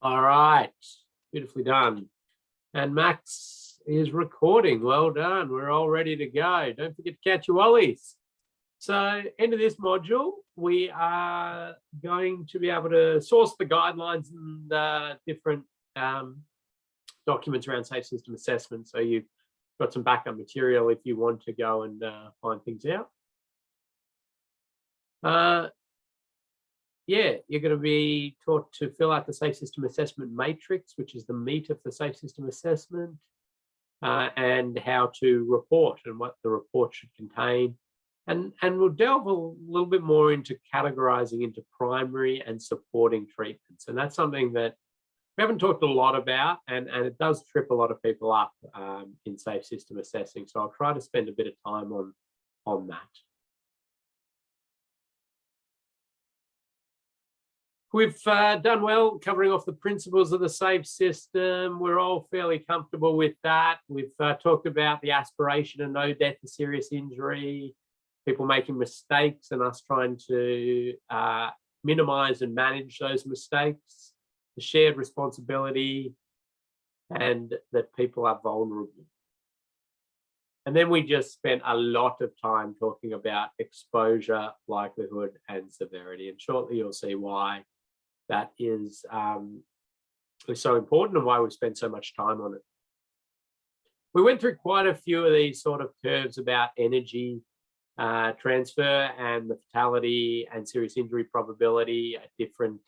All right, beautifully done. And Max is recording. Well done. We're all ready to go. Don't forget to catch your wallies. So, end of this module, we are going to be able to source the guidelines and different documents around safe system assessment. So you've got some backup material if you want to go and find things out. Yeah, you're going to be taught to fill out the safe system assessment matrix, which is the meat of the safe system assessment, and how to report and what the report should contain. And we'll delve a little bit more into categorizing into primary and supporting treatments. And that's something that we haven't talked a lot about, and it does trip a lot of people up in safe system assessing. So I'll try to spend a bit of time on that. We've done well covering off the principles of the safe system. We're all fairly comfortable with that. We've talked about the aspiration of no death or serious injury, people making mistakes and us trying to minimize and manage those mistakes, the shared responsibility, and that people are vulnerable. And then we just spent a lot of time talking about exposure, likelihood, and severity. And shortly you'll see why that is so important and why we've spent so much time on it. We went through quite a few of these sort of curves about energy transfer and the fatality and serious injury probability at different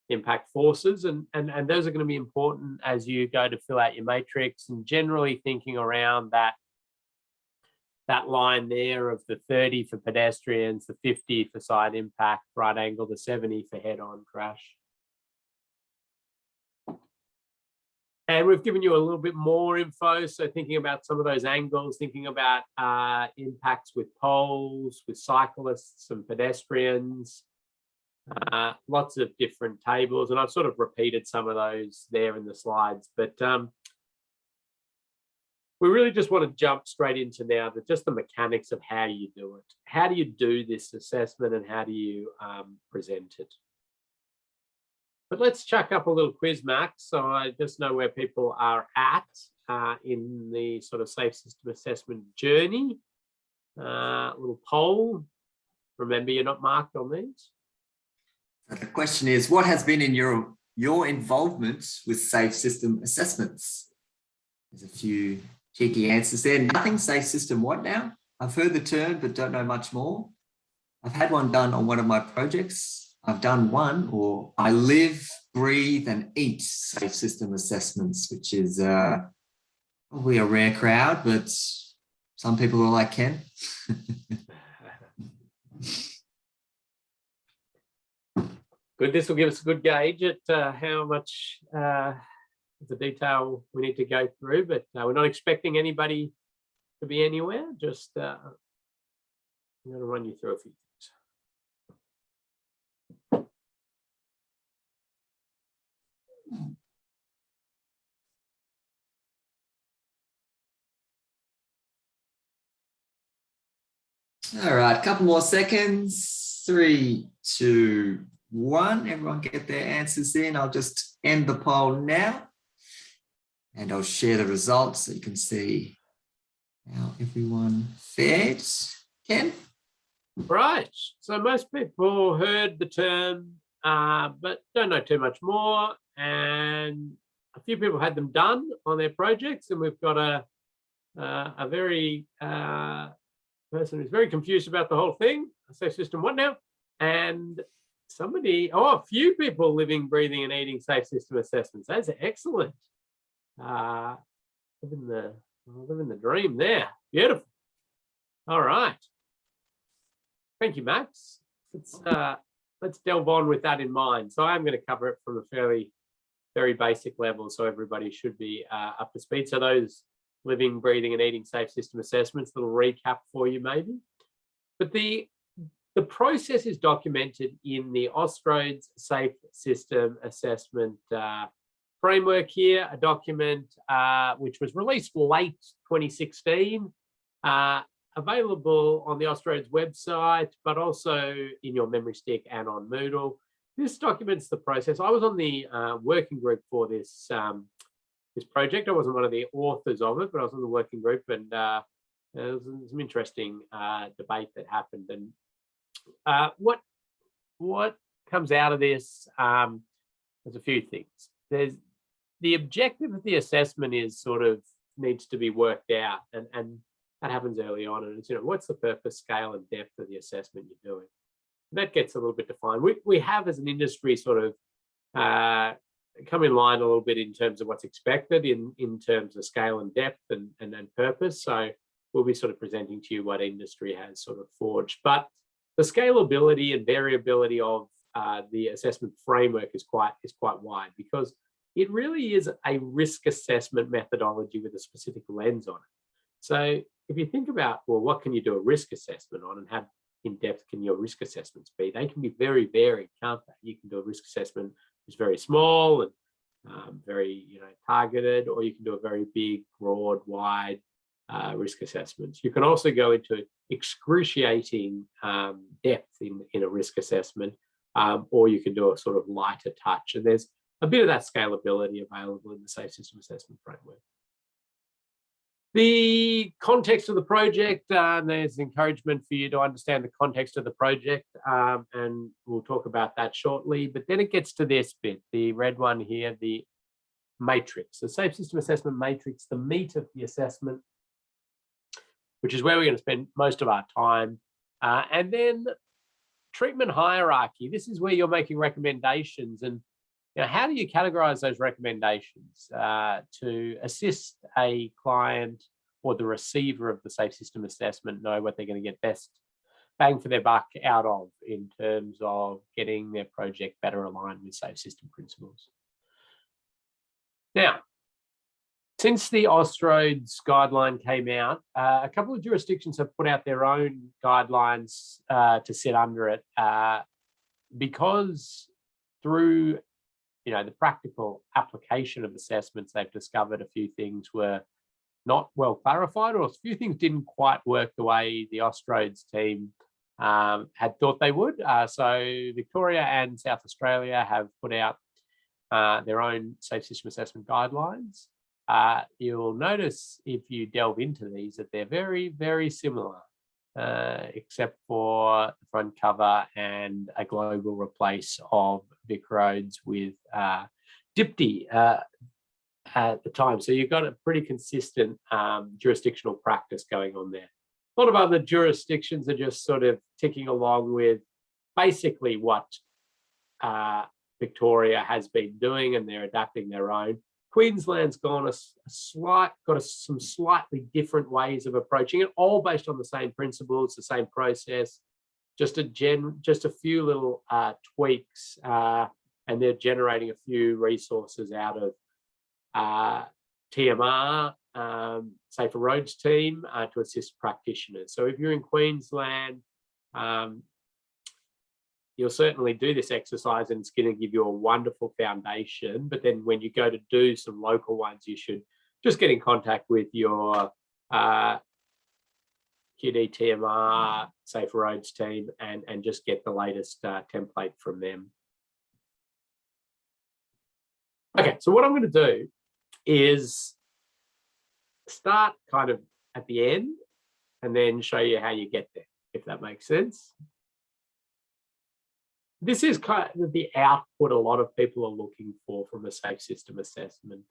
impact forces. And those are going to be important as you go to fill out your matrix, and generally thinking around that line there of the 30 for pedestrians, the 50 for side impact, right angle, the 70 for head-on crash. And we've given you a little bit more info. So thinking about some of those angles, thinking about impacts with poles, with cyclists and pedestrians, lots of different tables. And I've sort of repeated some of those there in the slides, but we really just want to jump straight into now just the mechanics of how you do it. How do you do this assessment and how do you present it? But let's chuck up a little quiz, Max, so I just know where people are at in the sort of safe system assessment journey. Little poll. Remember, you're not marked on these. The question is, what has been in your involvement with safe system assessments? There's a few cheeky answers there. Nothing safe system what now? I've heard the term, but don't know much more. I've had one done on one of my projects. I've done one, or I live, breathe, and eat safe system assessments, which is probably a rare crowd, but some people are like Ken. Good. This will give us a good gauge at how much the detail we need to go through, but we're not expecting anybody to be anywhere. Just I'm going to run you through a few things. All right, a couple more seconds. 3, 2, 1. Everyone get their answers in. I'll just end the poll now. And I'll share the results so you can see how everyone fared. Ken? Right. So most people heard the term, but don't know too much more. And a few people had them done on their projects. And we've got a very person who's very confused about the whole thing. Safe system what now? And a few people living, breathing, and eating safe system assessments. That's excellent. Living the dream there. Beautiful. All right. Thank you, Max. Let's delve on with that in mind. So I'm going to cover it from a very basic level, so everybody should be up to speed. So those living, breathing, and eating safe system assessments, little recap for you maybe. But the process is documented in the Austroads Safe System Assessment framework here, a document which was released late 2016, available on the Austroads website, but also in your memory stick and on Moodle. This documents the process. I was on the working group for this this project. I wasn't one of the authors of it, but I was on the working group, and there was some interesting debate that happened. And what comes out of this? There's a few things. There's the objective of the assessment is sort of needs to be worked out, and that happens early on. And it's, what's the purpose, scale, and depth of the assessment you're doing? That gets a little bit defined. We have, as an industry, sort of come in line a little bit in terms of what's expected in terms of scale and depth and purpose. So we'll be sort of presenting to you what industry has sort of forged. But the scalability and variability of the assessment framework is quite wide, because it really is a risk assessment methodology with a specific lens on it. So if you think about, well, what can you do a risk assessment on, and how in-depth can your risk assessments be? They can be very varied, can't they? You can do a risk assessment that's very small and very targeted, or you can do a very big, broad, wide risk assessments. You can also go into excruciating depth in a risk assessment, or you can do a sort of lighter touch. And there's a bit of that scalability available in the Safe System Assessment Framework. The context of the project, there's encouragement for you to understand the context of the project, and we'll talk about that shortly. But then it gets to this bit, the red one here, the matrix, the Safe System Assessment Matrix, the meat of the assessment, which is where we're going to spend most of our time. And then treatment hierarchy. This is where you're making recommendations, and how do you categorize those recommendations to assist a client or the receiver of the Safe System Assessment know what they're going to get best bang for their buck out of in terms of getting their project better aligned with Safe System principles? Now, since the Austroads guideline came out, a couple of jurisdictions have put out their own guidelines to sit under it, because through the practical application of assessments, they've discovered a few things were not well clarified, or a few things didn't quite work the way the Austroads team had thought they would. So Victoria and South Australia have put out their own Safe System Assessment guidelines. You'll notice if you delve into these that they're very, very similar, except for the front cover and a global replace of VicRoads with DIPTI at the time. So you've got a pretty consistent jurisdictional practice going on there. A lot of other jurisdictions are just sort of ticking along with basically what Victoria has been doing, and they're adapting their own. Queensland's gone some slightly different ways of approaching it, all based on the same principles, the same process, just a few little tweaks, and they're generating a few resources out of TMR, Safer Roads team, to assist practitioners. So if you're in Queensland, you'll certainly do this exercise, and it's going to give you a wonderful foundation. But then when you go to do some local ones, you should just get in contact with your QD TMR Safer Roads team and just get the latest template from them. Okay, so what I'm going to do is start kind of at the end and then show you how you get there, if that makes sense. This is kind of the output a lot of people are looking for from a Safe System Assessment,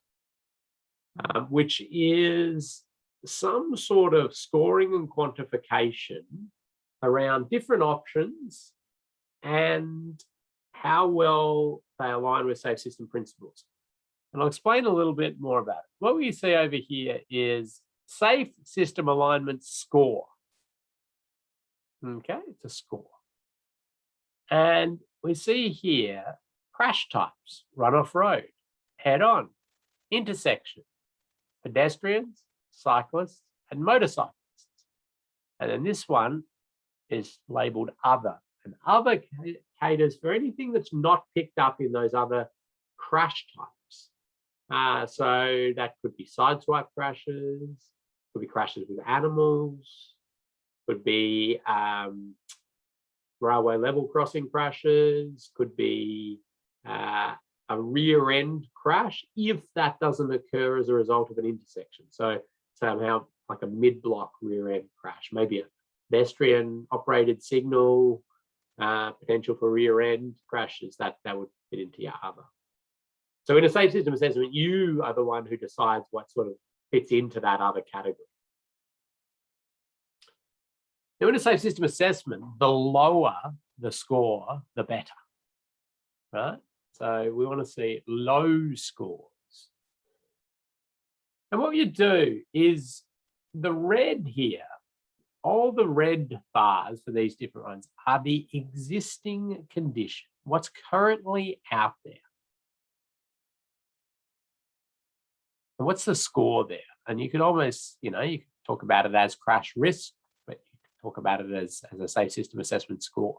which is some sort of scoring and quantification around different options and how well they align with Safe System principles. And I'll explain a little bit more about it. What we see over here is Safe System Alignment score. Okay, it's a score. And we see here crash types: run-off road, head-on, intersection, pedestrians, cyclists, and motorcyclists. And then this one is labeled other. And other caters for anything that's not picked up in those other crash types. So that could be sideswipe crashes, could be crashes with animals, could be railway level crossing crashes, could be a rear end crash if that doesn't occur as a result of an intersection. So somehow like a mid-block rear end crash, maybe a pedestrian operated signal, potential for rear end crashes, that would fit into your other. So in a safe system assessment, you are the one who decides what sort of fits into that other category. Now in a safe system assessment, the lower the score, the better, right? So we want to see low scores. And what you do is the red here, all the red bars for these different ones are the existing condition, what's currently out there. And what's the score there? And you could almost, you could talk about it as crash risk, but you could talk about it as a safe system assessment score.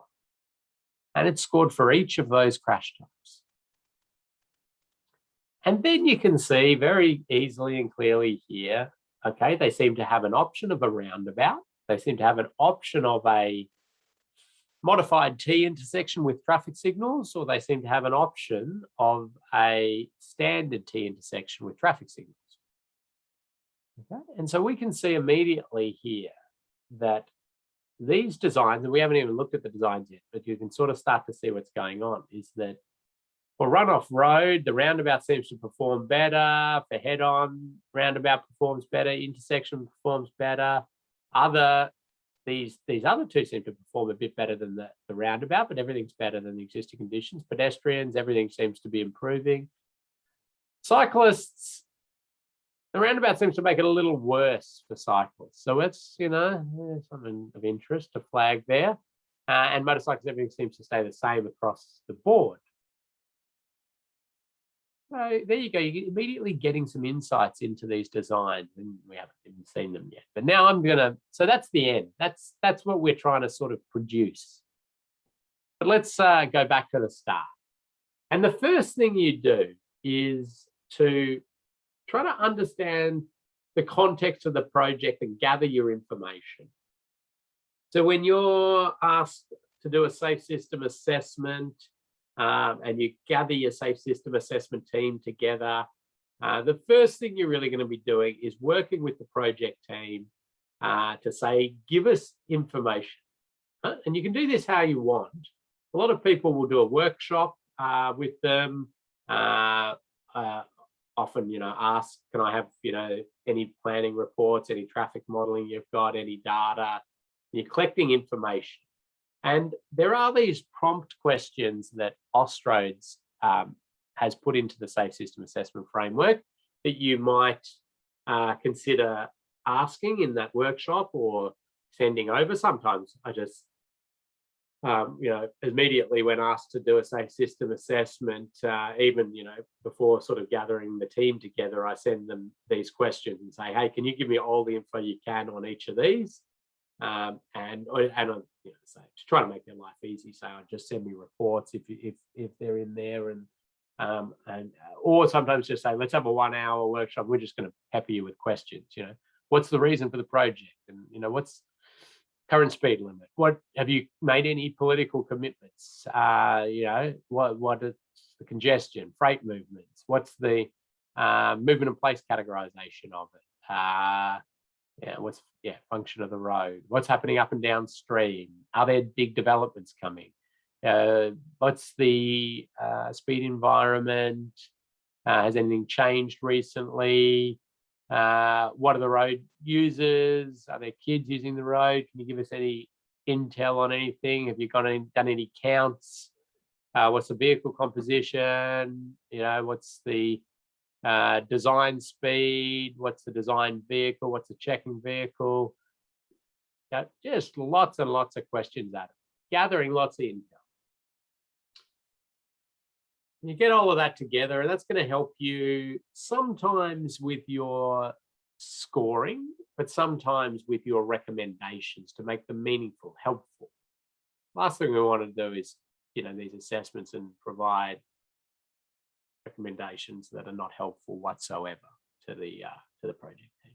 And it's scored for each of those crash types. And then you can see very easily and clearly here, okay, they seem to have an option of a roundabout. They seem to have an option of a modified T intersection with traffic signals, or they seem to have an option of a standard T intersection with traffic signals. Okay, and so we can see immediately here that these designs, and we haven't even looked at the designs yet, but you can sort of start to see what's going on, is that for runoff road, the roundabout seems to perform better. For head-on, roundabout performs better. Intersection performs better. These other two seem to perform a bit better than the roundabout, but everything's better than the existing conditions. Pedestrians, everything seems to be improving. Cyclists, the roundabout seems to make it a little worse for cyclists. So it's, something of interest to flag there. And motorcycles, everything seems to stay the same across the board. So there you go. You're immediately getting some insights into these designs, and we haven't even seen them yet. But now so that's the end. That's what we're trying to sort of produce. But let's go back to the start. And the first thing you do is to try to understand the context of the project and gather your information. So when you're asked to do a safe system assessment, and you gather your safe system assessment team together, the first thing you're really going to be doing is working with the project team to say, give us information. And you can do this how you want. A lot of people will do a workshop with them, often, ask, can I have, any planning reports, any traffic modeling you've got, any data? You're collecting information. And there are these prompt questions that Austroads has put into the Safe System Assessment Framework that you might consider asking in that workshop or sending over. Sometimes I just, immediately when asked to do a safe system assessment, even, before sort of gathering the team together, I send them these questions and say, hey, can you give me all the info you can on each of these? So to try to make their life easy, so just send me reports if they're in there, or sometimes just say, let's have a 1 hour workshop. We're just going to pepper you with questions. What's the reason for the project, and what's current speed limit? What have you made any political commitments? What is the congestion, freight movements? What's the movement and place categorization of it? What's function of the road? What's happening up and downstream? Are there big developments coming? What's the speed environment? Has anything changed recently? What are the road users? Are there kids using the road? Can you give us any intel on anything? Have you done any counts? What's the vehicle composition? What's the design speed? What's the design vehicle? What's the checking vehicle? Just lots and lots of questions at it, gathering lots of intel. You get all of that together, and that's going to help you sometimes with your scoring, but sometimes with your recommendations to make them meaningful, helpful. Last thing we want to do is, these assessments and provide recommendations that are not helpful whatsoever to the project team.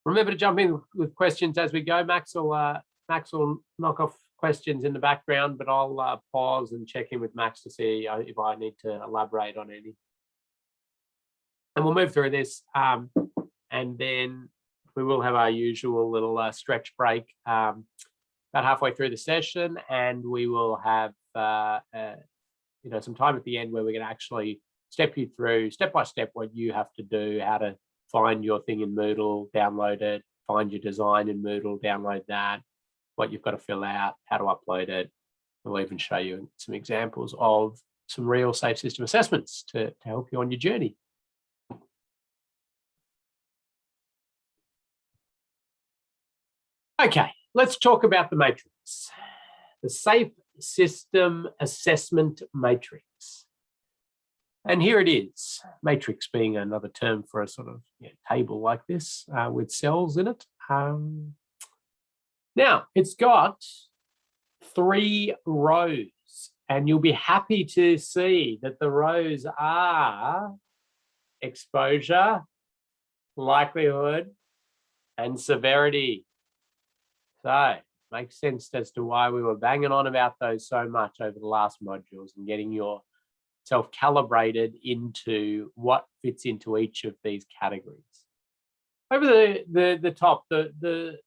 Remember to jump in with questions as we go. Max will knock off questions in the background, but I'll pause and check in with Max to see if I need to elaborate on any. And we'll move through this, and then we will have our usual little stretch break about halfway through the session, and we will have some time at the end where we're going to actually step you through step by step what you have to do, how to find your thing in Moodle, download it, find your design in Moodle, download that, what you've got to fill out, how to upload it. We'll even show you some examples of some real safe system assessments to help you on your journey. Okay, let's talk about the matrix, the Safe System Assessment Matrix. And here it is, matrix being another term for a sort of table like this with cells in it. Now, it's got 3 rows, and you'll be happy to see that the rows are exposure, likelihood, and severity. So, makes sense as to why we were banging on about those so much over the last modules and getting yourself calibrated into what fits into each of these categories. Over the top, the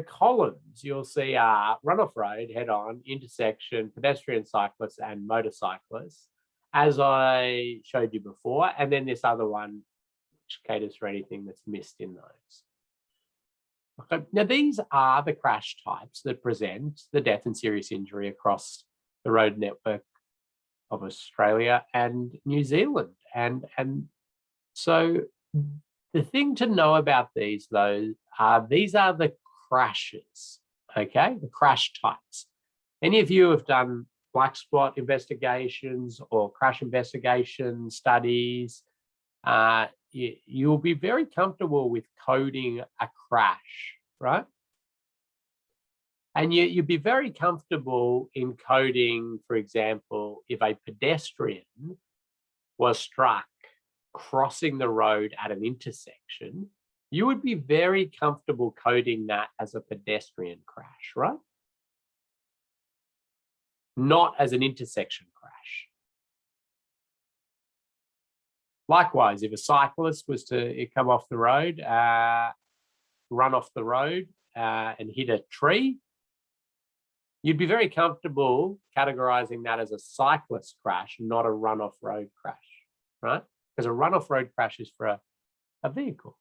columns you'll see are runoff road, head-on, intersection, pedestrian, cyclists, and motorcyclists, as I showed you before, and then this other one which caters for anything that's missed in those. Okay. Now, these are the crash types that present the death and serious injury across the road network of Australia and New Zealand. And so the thing to know about these, though, these are the crashes, okay? The crash types. Any of you have done black spot investigations or crash investigation studies, you'll be very comfortable with coding a crash, right? And you'd be very comfortable in coding, for example, if a pedestrian was struck crossing the road at an intersection, you would be very comfortable coding that as a pedestrian crash, right? Not as an intersection crash. Likewise, if a cyclist was to come off the road, run off the road and hit a tree, you'd be very comfortable categorizing that as a cyclist crash, not a run-off road crash, right? Because a run-off road crash is for a vehicle.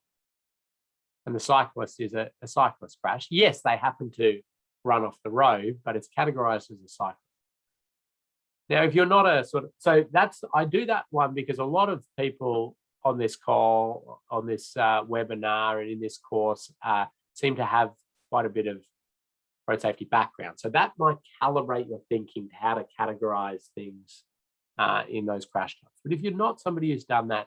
And the cyclist is a cyclist crash. Yes, they happen to run off the road, but it's categorized as a cyclist. Now, if you're not a sort of, so that's, I do that one because a lot of people on this call, on this webinar and in this course seem to have quite a bit of road safety background. So that might calibrate your thinking to how to categorize things in those crash types. But if you're not somebody who's done that,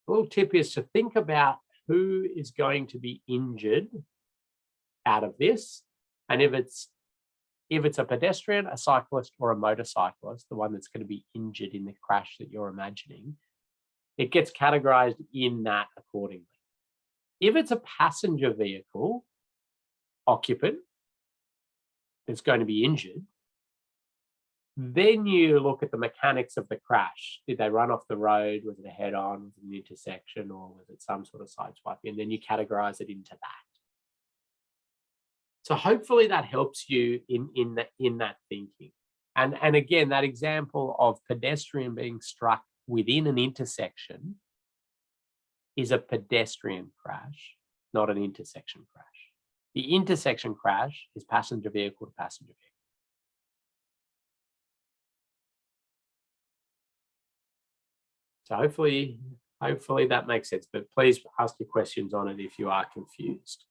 a little tip is to think about who is going to be injured out of this. And if it's a pedestrian, a cyclist, or a motorcyclist, the one that's going to be injured in the crash that you're imagining, it gets categorized in that accordingly. If it's a passenger vehicle occupant that's going to be injured, then you look at the mechanics of the crash. Did they run off the road? Was it a head-on? Was it an intersection? Or was it some sort of sideswiping? And then you categorize it into that. So hopefully that helps you in that thinking. And again, that example of pedestrian being struck within an intersection is a pedestrian crash, not an intersection crash. The intersection crash is passenger vehicle to passenger vehicle. So hopefully that makes sense, but please ask your questions on it if you are confused.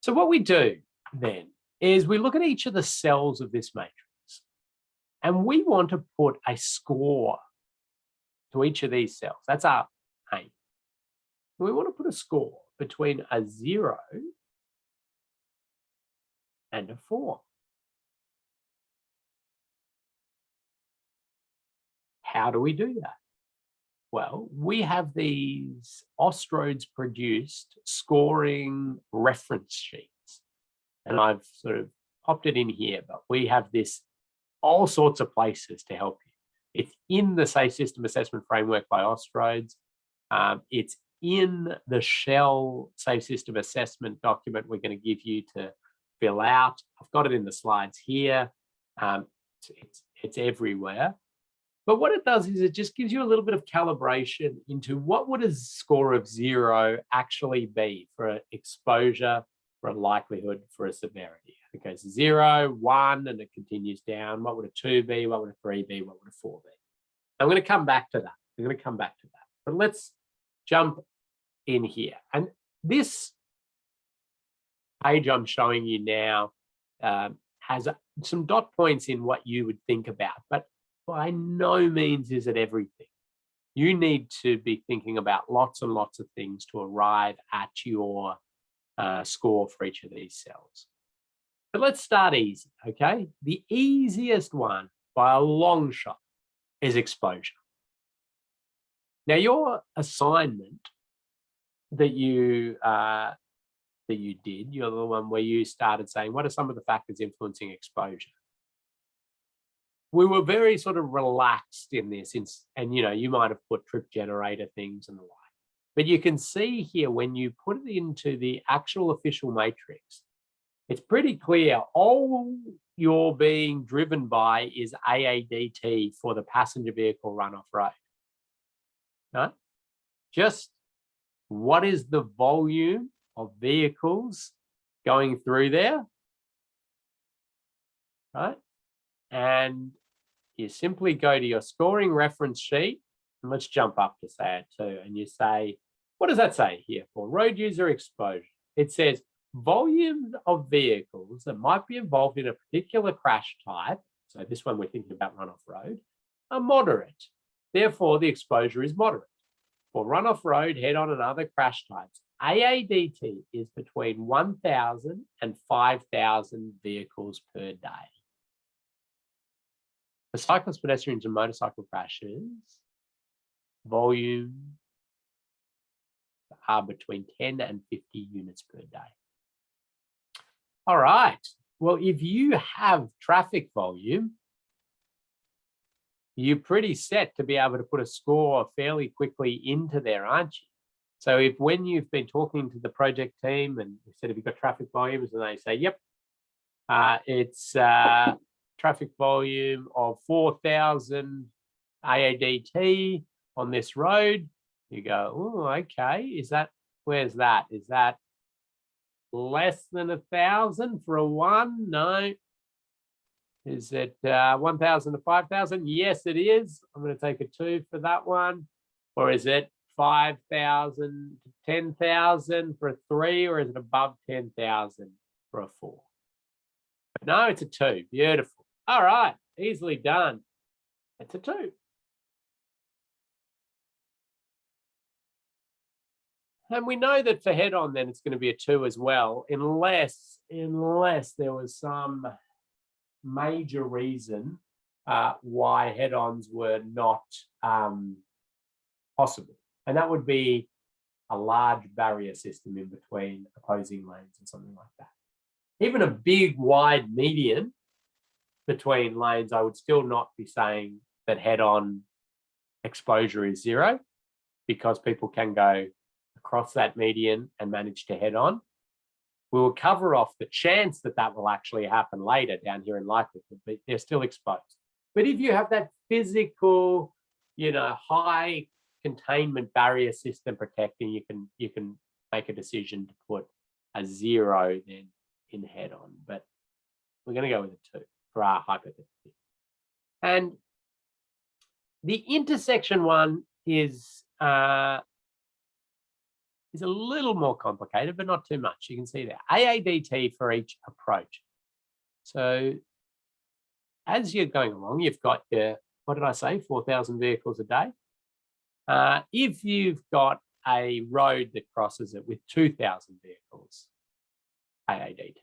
So what we do then is we look at each of the cells of this matrix and we want to put a score to each of these cells. That's our aim. We want to put a score between a 0 and a 4. How do we do that? Well, we have these Austroads produced scoring reference sheets. And I've sort of popped it in here, but we have this all sorts of places to help you. It's in the Safe System Assessment Framework by Austroads. It's in the Shell Safe System Assessment document we're going to give you to fill out. I've got it in the slides here. It's everywhere. But what it does is it just gives you a little bit of calibration into what would a score of 0 actually be for an exposure, for a likelihood, for a severity. It goes 0, 1, and it continues down. What would a 2 be? What would a 3 be? What would a 4 be? I'm going to come back to that. I'm going to come back to that. But let's jump in here. And this page I'm showing you now has some dot points in what you would think about, but by no means is it everything. You need to be thinking about lots and lots of things to arrive at your score for each of these cells. But let's start easy, okay? The easiest one by a long shot is exposure. Now, your assignment that you did, you're the one where you started saying, what are some of the factors influencing exposure? We were very sort of relaxed in this, and you might have put trip generator things and the like. But you can see here when you put it into the actual official matrix, it's pretty clear all you're being driven by is AADT for the passenger vehicle runoff road. Right? Just what is the volume of vehicles going through there? Right? And you simply go to your scoring reference sheet, and let's jump up to say it too. And you say, what does that say here for road user exposure? It says volume of vehicles that might be involved in a particular crash type, so this one we're thinking about runoff road, are moderate. Therefore, the exposure is moderate. For runoff road, head-on and other crash types, AADT is between 1,000 and 5,000 vehicles per day. For cyclists, pedestrians, and motorcycle crashes, volume are between 10 and 50 units per day. All right. Well, if you have traffic volume, you're pretty set to be able to put a score fairly quickly into there, aren't you? So if when you've been talking to the project team and you said, have you got traffic volumes? And they say, yep, it's traffic volume of 4,000 AADT on this road. You go, oh, okay. Where's that? Is that less than 1,000 for a 1? No. Is it 1,000 to 5,000? Yes, it is. I'm going to take a 2 for that one. Or is it 5,000 to 10,000 for a 3? Or is it above 10,000 for a 4? No, it's a 2. Beautiful. All right. Easily done. It's a 2. And we know that for head-on, then it's going to be a 2 as well, unless there was some major reason why head-ons were not possible. And that would be a large barrier system in between opposing lanes or something like that. Even a big, wide median between lanes, I would still not be saying that head-on exposure is 0, because people can go across that median and manage to head on. We will cover off the chance that that will actually happen later down here in likelihood, but they're still exposed. But if you have that physical, high containment barrier system protecting, you can make a decision to put a 0 then in head on. But we're going to go with a 2 for our hypothetical. And the intersection one is a little more complicated, but not too much. You can see there, AADT for each approach. So as you're going along, you've got your, what did I say, 4,000 vehicles a day. If you've got a road that crosses it with 2,000 vehicles, AADT,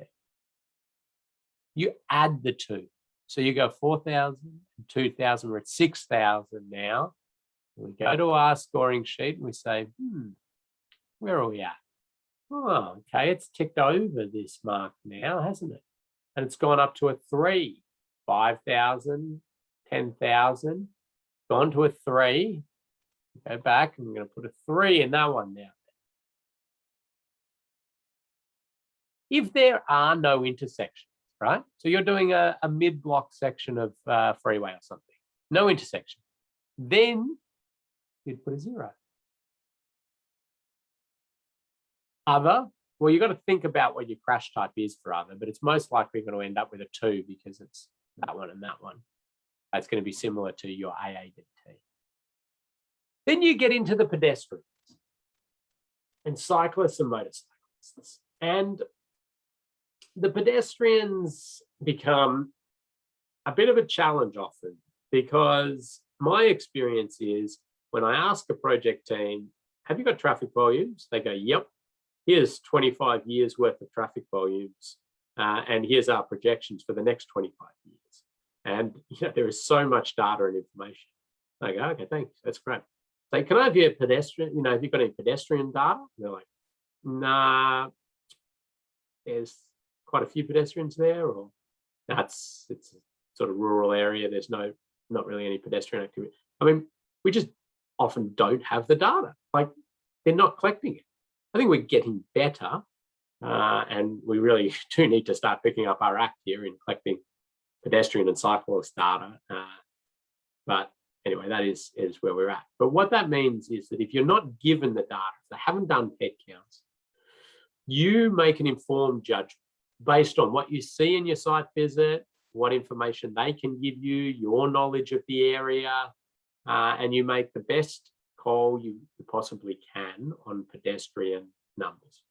you add the 2. So you go 4,000 and 2,000, we're at 6,000 now. We go to our scoring sheet and we say, where are we at? Oh, okay, it's ticked over this mark now, hasn't it? and it's gone up to a 3, 5,000, 10,000, gone to a 3. Go back, and I'm going to put a 3 in that one now. If there are no intersections, right? So you're doing a mid-block section of freeway or something, no intersection, then you'd put a 0. Other, well, you've got to think about what your crash type is for other, but it's most likely going to end up with a 2 because it's that one and that one. That's going to be similar to your AADT. Then you get into the pedestrians and cyclists and motorcyclists. And the pedestrians become a bit of a challenge often, because my experience is when I ask a project team, have you got traffic volumes? They go, yep, here's 25 years worth of traffic volumes. And here's our projections for the next 25 years. And there is so much data and information. I go, okay, thanks, that's great. So can I have your pedestrian, have you got any pedestrian data? And they're like, nah, there's quite a few pedestrians there, or it's a sort of rural area. There's not really any pedestrian activity. I mean, we just often don't have the data. Like, they're not collecting it. I think we're getting better, and we really do need to start picking up our act here in collecting pedestrian and cyclist data. But anyway, that is where we're at. But what that means is that if you're not given the data, if they haven't done pet counts, you make an informed judgment based on what you see in your site visit, what information they can give you, your knowledge of the area, and you make the best call you possibly can on pedestrian numbers.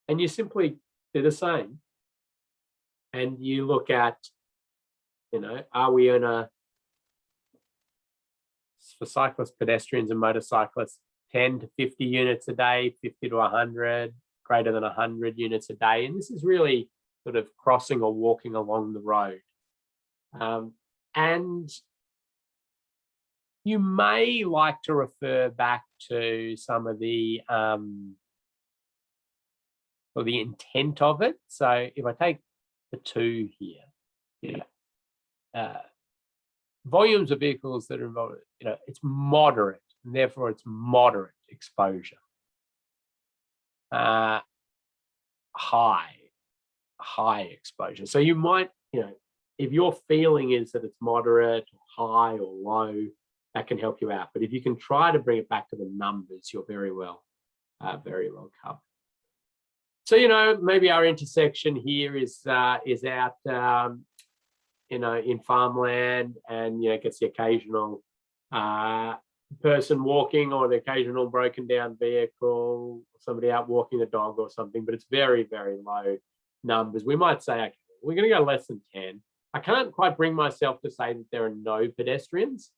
And you simply do the same. And you look at, are we in for cyclists, pedestrians and motorcyclists, 10 to 50 units a day, 50 to 100, greater than 100 units a day. And this is really sort of crossing or walking along the road. And you may like to refer back to some of the or the intent of it. So if I take the 2 here, volumes of vehicles that are involved, it's moderate, and therefore it's moderate exposure. High exposure. So you might, if your feeling is that it's moderate, or high, or low, that can help you out. But if you can try to bring it back to the numbers, you're very well covered. So, maybe our intersection here is out, in farmland, and, gets the occasional person walking, or the occasional broken down vehicle, somebody out walking a dog or something, but it's very, very low numbers. We might say, okay, we're going to go less than 10. I can't quite bring myself to say that there are no pedestrians.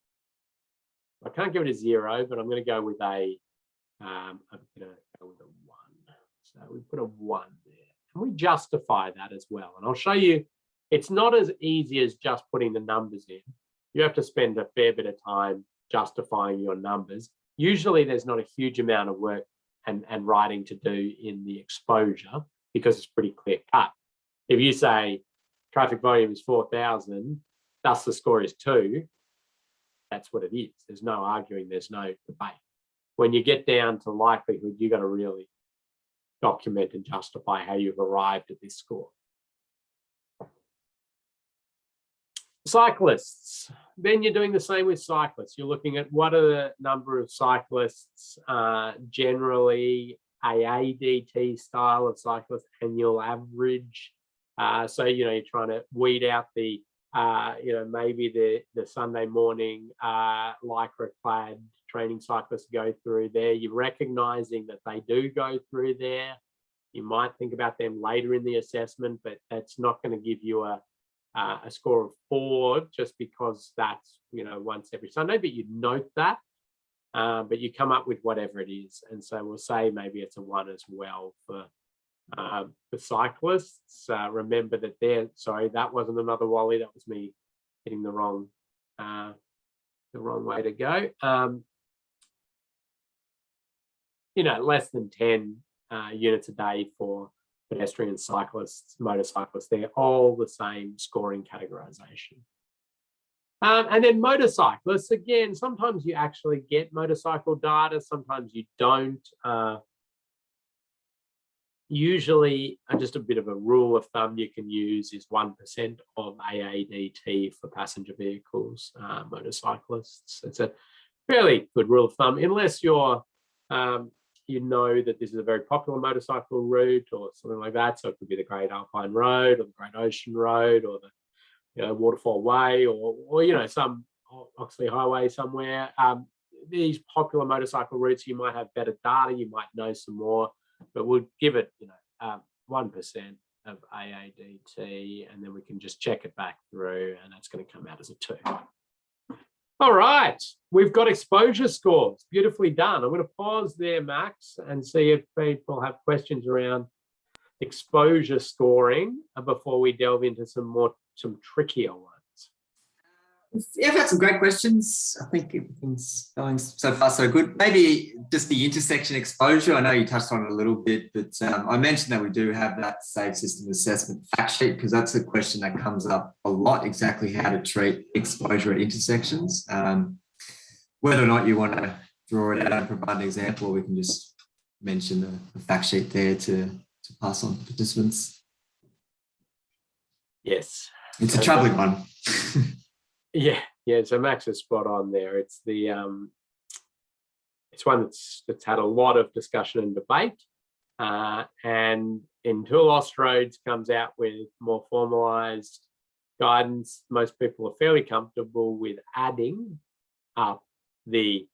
I can't give it a 0, but I'm going to go with I'm going to go with a 1. So we put a 1 there, and we justify that as well. And I'll show you, it's not as easy as just putting the numbers in. You have to spend a fair bit of time justifying your numbers. Usually there's not a huge amount of work and writing to do in the exposure, because it's pretty clear cut. If you say traffic volume is 4,000, thus the score is 2, that's what it is. There's no arguing, there's no debate. When you get down to likelihood, you've got to really document and justify how you've arrived at this score. Cyclists, then you're doing the same with cyclists. You're looking at what are the number of cyclists, generally AADT style of cyclists, annual average. So, you're trying to weed out the, maybe the Sunday morning lycra clad training cyclists go through there. You're recognizing that they do go through there. You might think about them later in the assessment, but that's not going to give you a score of 4 just because that's, once every Sunday, but you note that, but you come up with whatever it is. And so we'll say maybe it's a 1 as well for cyclists. Remember that sorry, that wasn't another Wally, that was me hitting the wrong way to go. Less than 10 units a day for pedestrians, cyclists, motorcyclists, they're all the same scoring categorization. And then motorcyclists, again, sometimes you actually get motorcycle data, sometimes you don't. Usually, just a bit of a rule of thumb you can use is 1% of AADT for passenger vehicles, motorcyclists. It's a fairly good rule of thumb, unless you're, you know that this is a very popular motorcycle route or something like that. So it could be the Great Alpine Road or the Great Ocean Road or the Waterfall Way or some Oxley Highway somewhere. These popular motorcycle routes, you might have better data, you might know some more, but we'll give it 1% of AADT, and then we can just check it back through, and that's going to come out as a 2. All right, we've got exposure scores. Beautifully done. I'm going to pause there, Max, and see if people have questions around exposure scoring before we delve into some trickier ones. Yeah, I've had some great questions. I think everything's going so far so good. Maybe just the intersection exposure. I know you touched on it a little bit, but I mentioned that we do have that safe system assessment fact sheet, because that's a question that comes up a lot, exactly how to treat exposure at intersections. Whether or not you want to draw it out and provide an example, we can just mention the fact sheet there to pass on to participants. Yes. It's a troubling one. Yeah. So Max is spot on there. It's the it's one that's had a lot of discussion and debate. And until Austroads comes out with more formalized guidance, most people are fairly comfortable with adding up the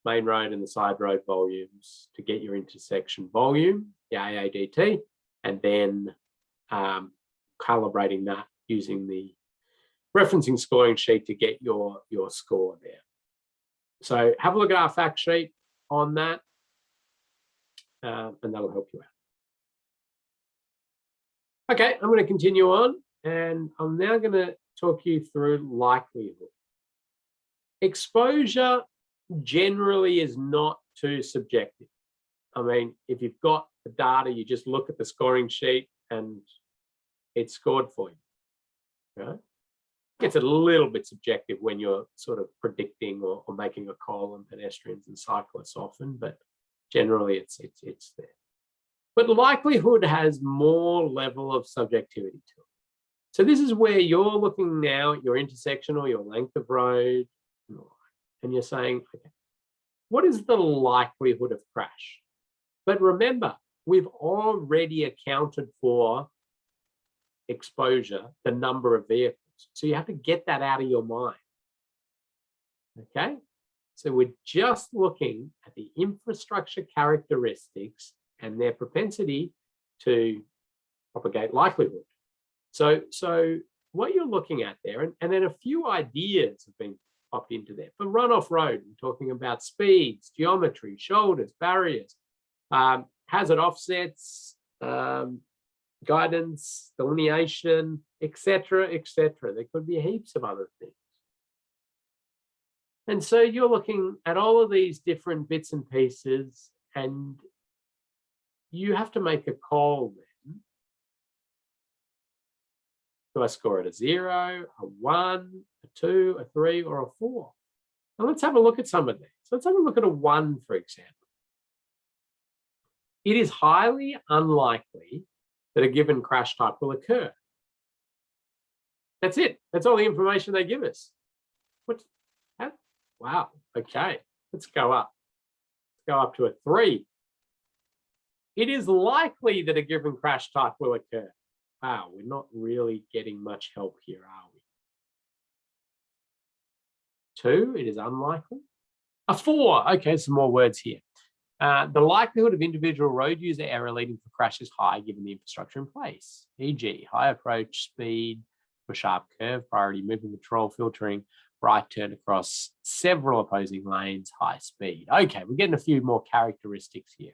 main road and the side road volumes to get your intersection volume, the AADT, and then calibrating that using the referencing scoring sheet to get your score there. So have a look at our fact sheet on that, and that'll help you out. Okay, I'm going to continue on, and I'm now going to talk you through likelihood. Exposure generally is not too subjective. I mean, if you've got the data, you just look at the scoring sheet and it's scored for you. Right? It's a little bit subjective when you're sort of predicting or making a call on pedestrians and cyclists often, but generally it's there. But likelihood has more level of subjectivity to it. So this is where you're looking now at your intersection or your length of road, and you're saying, okay, what is the likelihood of crash? But remember, we've already accounted for exposure, the number of vehicles. So you have to get that out of your mind. Okay, so we're just looking at the infrastructure characteristics and their propensity to propagate likelihood. So what you're looking at there, and then a few ideas have been popped into there. For runoff road, we're talking about speeds, geometry, shoulders, barriers, hazard offsets, guidance, delineation, etc., etc. There could be heaps of other things. And so you're looking at all of these different bits and pieces, and you have to make a call then. Do I score it a 0, a 1, a 2, a 3, or a 4? Now let's have a look at some of these. Let's have a look at a 1, for example. It is highly unlikely that a given crash type will occur. That's it. That's all the information they give us. Wow. Okay. Let's go up. Let's go up to a 3. It is likely that a given crash type will occur. Wow, we're not really getting much help here, are we? 2, it is unlikely. A 4, okay, some more words here. The likelihood of individual road user error leading to crash is high given the infrastructure in place, e.g. high approach speed for sharp curve, priority movement control, filtering, right turn across several opposing lanes, high speed. Okay, we're getting a few more characteristics here.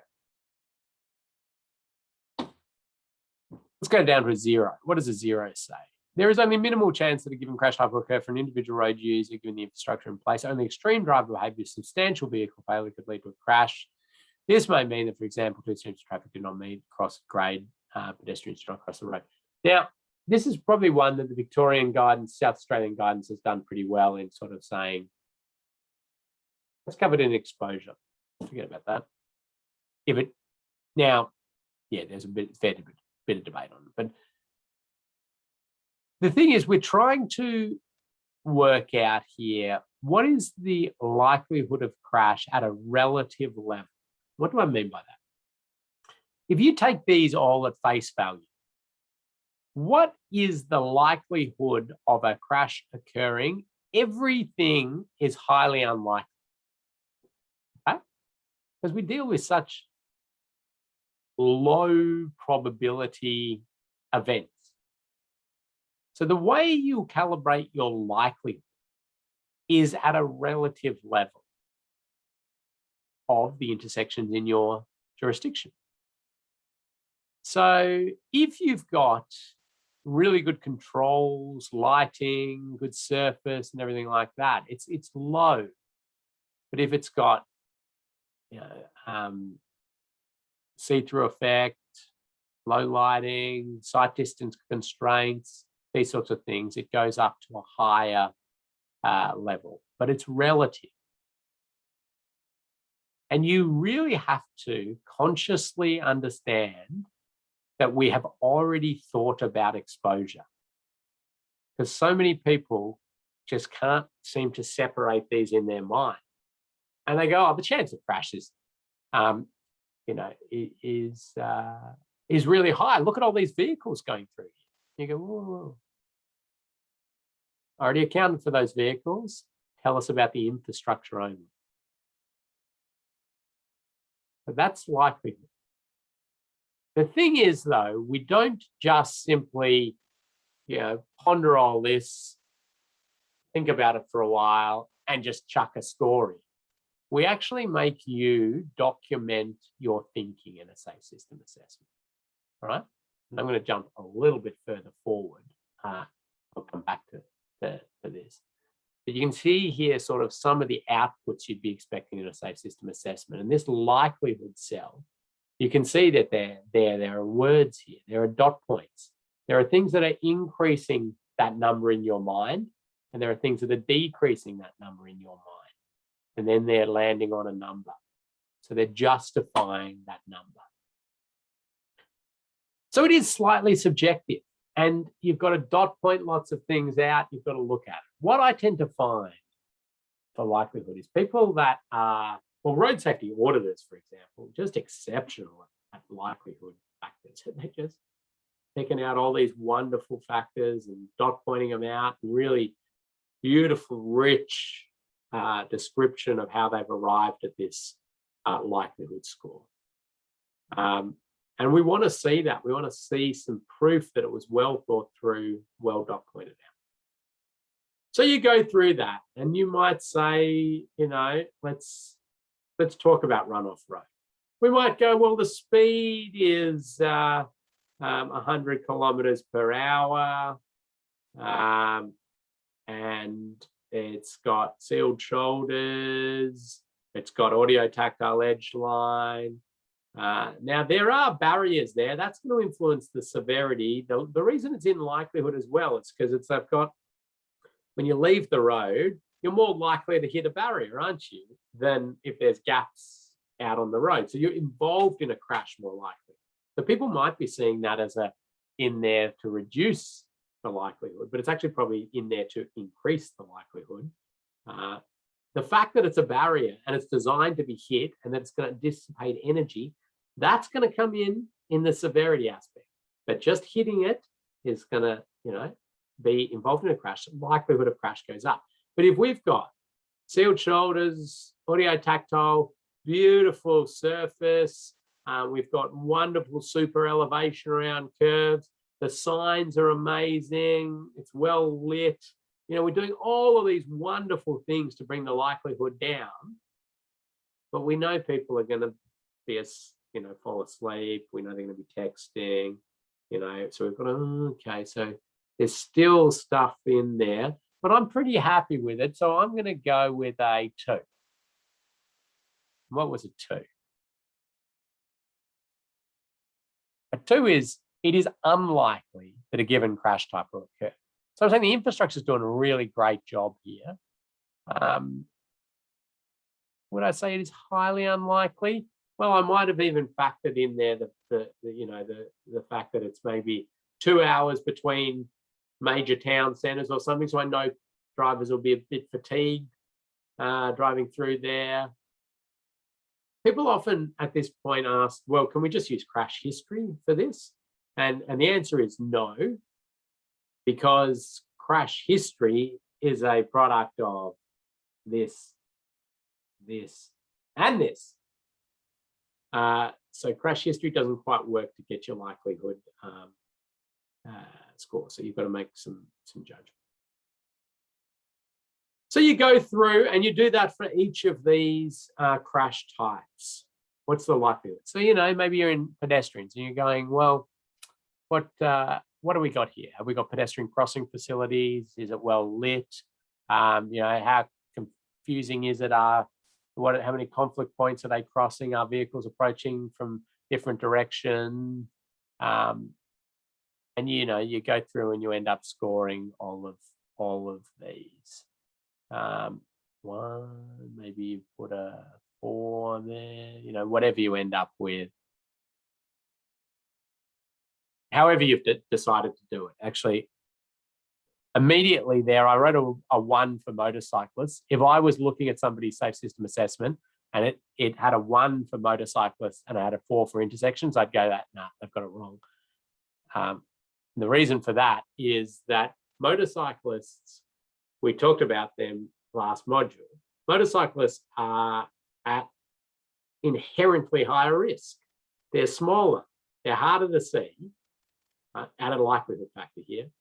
Let's go down to a 0. What does a 0 say? There is only minimal chance that a given crash type will occur for an individual road user given the infrastructure in place. Only extreme driver behavior, substantial vehicle failure could lead to a crash. This may mean that, for example, 2 streams of traffic do not meet across grade pedestrians do not cross the road. Now, this is probably one that the Victorian guidance, South Australian guidance has done pretty well in sort of saying, it's covered in exposure. Forget about that. Now, yeah, there's a fair bit of debate on it. But the thing is, we're trying to work out here, what is the likelihood of crash at a relative level? What do I mean by that? If you take these all at face value, what is the likelihood of a crash occurring? Everything is highly unlikely. Okay? Because we deal with such low probability events. So the way you calibrate your likelihood is at a relative level of the intersections in your jurisdiction. So if you've got really good controls, lighting, good surface and everything like that, it's low. But if it's got see-through effect, low lighting, sight distance constraints, these sorts of things, it goes up to a higher level, but it's relative. And you really have to consciously understand that we have already thought about exposure, because so many people just can't seem to separate these in their mind. And they go, oh, the chance of crashes, is really high. Look at all these vehicles going through here. You go, whoa. Already accounted for those vehicles. Tell us about the infrastructure only. But that's likelihood. The thing is, though, we don't just simply, ponder all this, think about it for a while, and just chuck a story. We actually make you document your thinking in a safe system assessment. All right? And I'm going to jump a little bit further forward. I'll come back to this. But you can see here sort of some of the outputs you'd be expecting in a safe system assessment. And this likelihood cell, you can see that there are words here. There are dot points. There are things that are increasing that number in your mind, and there are things that are decreasing that number in your mind. And then they're landing on a number. So they're justifying that number. So it is slightly subjective. And you've got to dot point lots of things out. You've got to look at it. What I tend to find for likelihood is people that are, well, road safety auditors, for example, just exceptional at likelihood factors. They're just picking out all these wonderful factors and dot pointing them out. Really beautiful, rich description of how they've arrived at this likelihood score. And we want to see that. We want to see some proof that it was well thought through, well dot pointed out. So you go through that and you might say, let's talk about runoff road. We might go, well, the speed is 100 kilometers per hour. And it's got sealed shoulders. It's got audio tactile edge line. Now, there are barriers there. That's going to influence the severity. The reason it's in likelihood as well is because they've got, when you leave the road, you're more likely to hit a barrier, aren't you, than if there's gaps out on the road. So you're involved in a crash more likely. So people might be seeing that as in there to reduce the likelihood, but it's actually probably in there to increase the likelihood. The fact that it's a barrier and it's designed to be hit and that it's going to dissipate energy, that's going to come in the severity aspect. But just hitting it is going to, be involved in a crash. The likelihood of crash goes up. But if we've got sealed shoulders, audio tactile, beautiful surface, we've got wonderful super elevation around curves, the signs are amazing, it's well lit, we're doing all of these wonderful things to bring the likelihood down, but we know people are going to be, fall asleep. We know they're going to be texting, so we've got okay, so there's still stuff in there, but I'm pretty happy with it. So I'm going to go with a 2. What was a 2? A 2 is it is unlikely that a given crash type will occur. So I'm saying the infrastructure is doing a really great job here. Would I say it is highly unlikely? Well, I might have even factored in there the fact that it's maybe 2 hours between major town centres or something. So I know drivers will be a bit fatigued driving through there. People often at this point ask, well, can we just use crash history for this? And the answer is no, because crash history is a product of this, and this. So crash history doesn't quite work to get your likelihood score. So you've got to make some judgment. So you go through and you do that for each of these crash types. What's the likelihood? So, maybe you're in pedestrians and you're going, well, what do we got here? Have we got pedestrian crossing facilities? Is it well lit? How confusing is it? How many conflict points are they crossing? Are vehicles approaching from different directions? And you go through and you end up scoring all of these. One, maybe you put a 4 there, whatever you end up with. However you've decided to do it. Actually, immediately there, I wrote a 1 for motorcyclists. If I was looking at somebody's safe system assessment and it had a 1 for motorcyclists and I had a 4 for intersections, I'd go that, nah, they've got it wrong. The reason for that is that motorcyclists, we talked about them last module, motorcyclists are at inherently higher risk. They're smaller, they're harder to see, added likelihood factor here,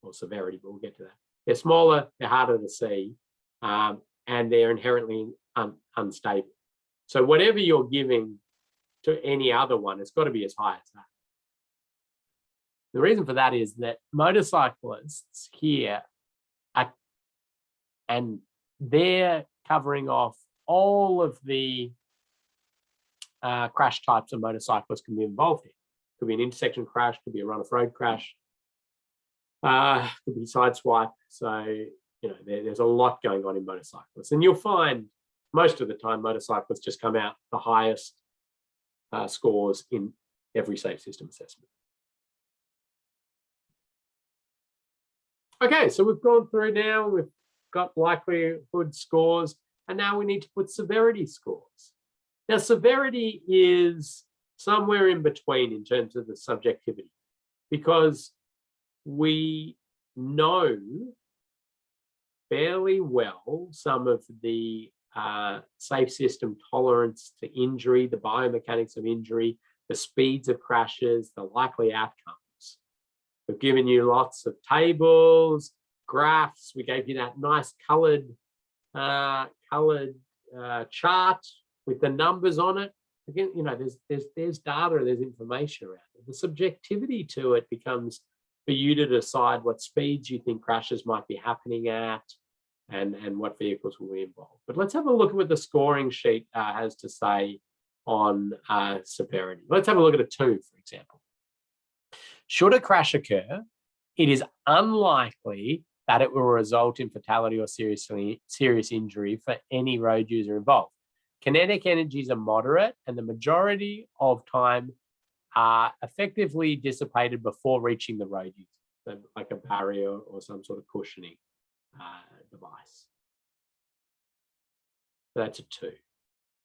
or severity, but we'll get to that. They're smaller, they're harder to see, and they're inherently unstable. So whatever you're giving to any other one, it's got to be as high as that. The reason for that is that motorcyclists here and they're covering off all of the crash types a motorcyclist can be involved in. Could be an intersection crash, could be a run-off-road crash, could be sideswipe. So, there's a lot going on in motorcyclists. And you'll find most of the time motorcyclists just come out the highest scores in every safe system assessment. Okay, so we've gone through now, we've got likelihood scores, and now we need to put severity scores. Now, severity is somewhere in between in terms of the subjectivity, because we know fairly well some of the safe system tolerance to injury, the biomechanics of injury, the speeds of crashes, the likely outcomes. We've given you lots of tables, graphs. We gave you that nice coloured chart with the numbers on it. Again, there's data, there's information around it. The subjectivity to it becomes for you to decide what speeds you think crashes might be happening at and what vehicles will be involved. But let's have a look at what the scoring sheet has to say on severity. Let's have a look at a 2, for example. Should a crash occur, it is unlikely that it will result in fatality or serious injury for any road user involved. Kinetic energies are moderate and the majority of time are effectively dissipated before reaching the road user, so like a barrier or some sort of cushioning device. So that's a 2.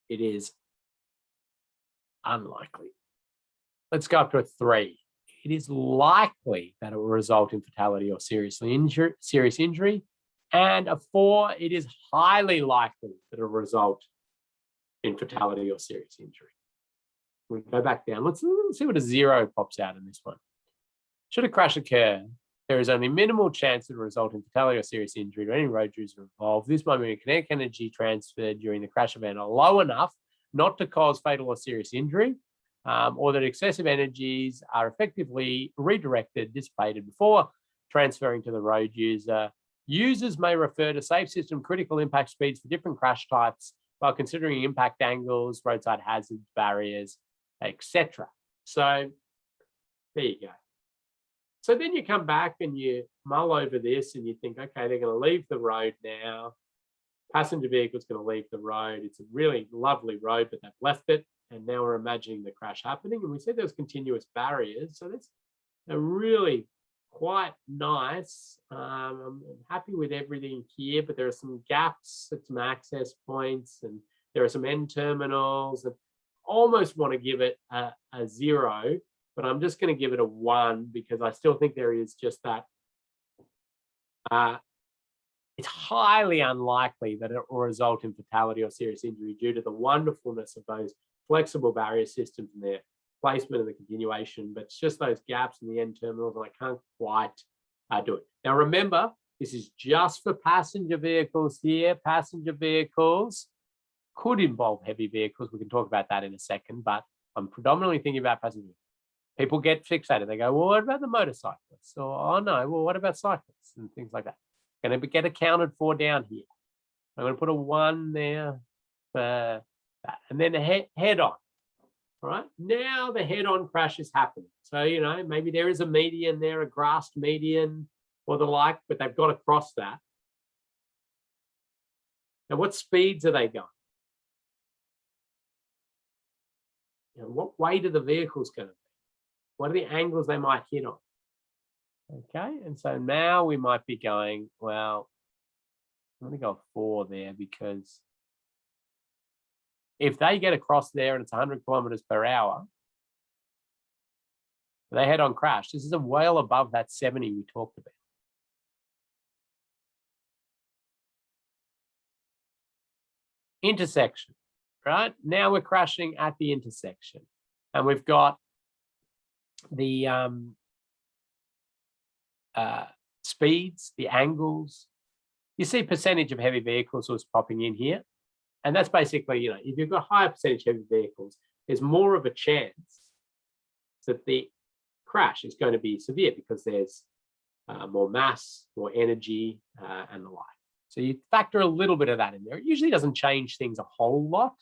It is unlikely. Let's go up to a 3. It is likely that it will result in fatality or serious injury. And a 4, it is highly likely that it will result in fatality or serious injury. We go back down. Let's see what a 0 pops out in this one. Should a crash occur, there is only minimal chance that it will result in fatality or serious injury to any road user involved. This might mean kinetic energy transferred during the crash event are low enough not to cause fatal or serious injury, or that excessive energies are effectively redirected, dissipated before transferring to the road user. Users may refer to safe system critical impact speeds for different crash types while considering impact angles, roadside hazards, barriers, etc. So There you go. So then you come back and you mull over this and you think, okay, they're going to leave the road now. Passenger vehicle's going to leave the road. It's a really lovely road, but they've left it. And now we're imagining the crash happening. And we said there was continuous barriers. So that's a really quite nice. I'm happy with everything here, but there are some gaps at some access points, and there are some end terminals. And almost want to give it a 0, but I'm just going to give it a 1 because I still think there is just that. It's highly unlikely that it will result in fatality or serious injury due to the wonderfulness of those flexible barrier systems and their placement and the continuation, but it's just those gaps in the end terminals, and I can't quite do it. Now, remember, this is just for passenger vehicles here. Passenger vehicles could involve heavy vehicles. We can talk about that in a second, but I'm predominantly thinking about passenger vehicles. People get fixated. They go, well, what about the motorcyclists? Or, oh no, well, what about cyclists and things like that? Going to get accounted for down here. I'm going to put a 1 there for that. And then the head on. All right, now the head-on crash is happening. So, you know, maybe there is a median there, a grassed median or the like, but they've got to cross that. Now, what speeds are they going? You know, what weight are the vehicles going to be? What are the angles they might hit on? Okay, and so now we might be going, well, I'm going to go 4 there because if they get across there and it's 100 kilometers per hour, they head on crash. This is a well above that 70 we talked about. Intersection, right? Now we're crashing at the intersection, and we've got the speeds, the angles. You see percentage of heavy vehicles was popping in here. And that's basically, you know, if you've got higher percentage heavy vehicles, there's more of a chance that the crash is going to be severe because there's more mass, more energy, and the like. So you factor a little bit of that in there. It usually doesn't change things a whole lot.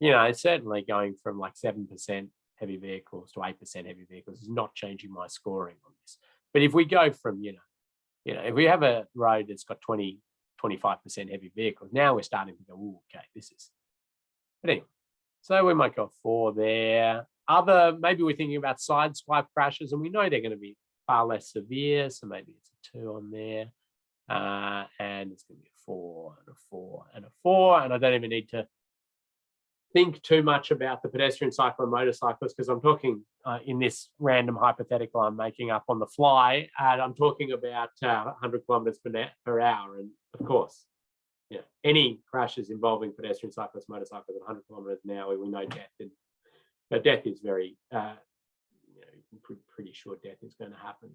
You know, it's certainly going from like 7% heavy vehicles to 8% heavy vehicles is not changing my scoring on this. But if we go from, you know, if we have a road that's got 25% heavy vehicles, now we're starting to go, ooh, okay, this is. But anyway, so we might go 4 there. Maybe we're thinking about side swipe crashes, and we know they're going to be far less severe. So maybe it's a 2 on there. And it's going to be a 4 and a 4 and a 4. And I don't even need to think too much about the pedestrian, cycle, and motorcyclist because I'm talking in this random hypothetical I'm making up on the fly, and I'm talking about 100 kilometers per hour. And of course, you know, any crashes involving pedestrian, cyclists, motorcycles at 100 kilometers an hour, we know death. And but death is very, you know, pretty sure death is going to happen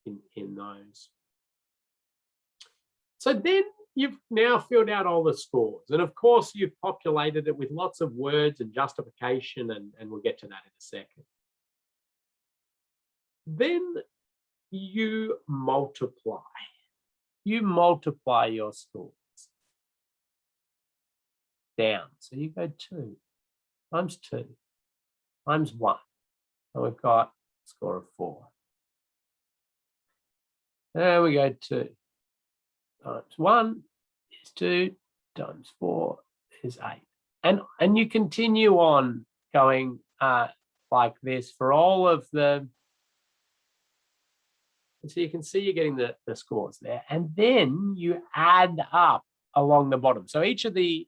in those. So then you've now filled out all the scores. And of course, you've populated it with lots of words and justification, and we'll get to that in a second. Then you multiply. You multiply your scores down. So you go 2 times 2 times 1. And we've got a score of 4. There we go 2 times 1 is 2 times 4 is 8. And you continue on going like this for all of the. And so you can see you're getting the scores there. And then you add up along the bottom. So each of the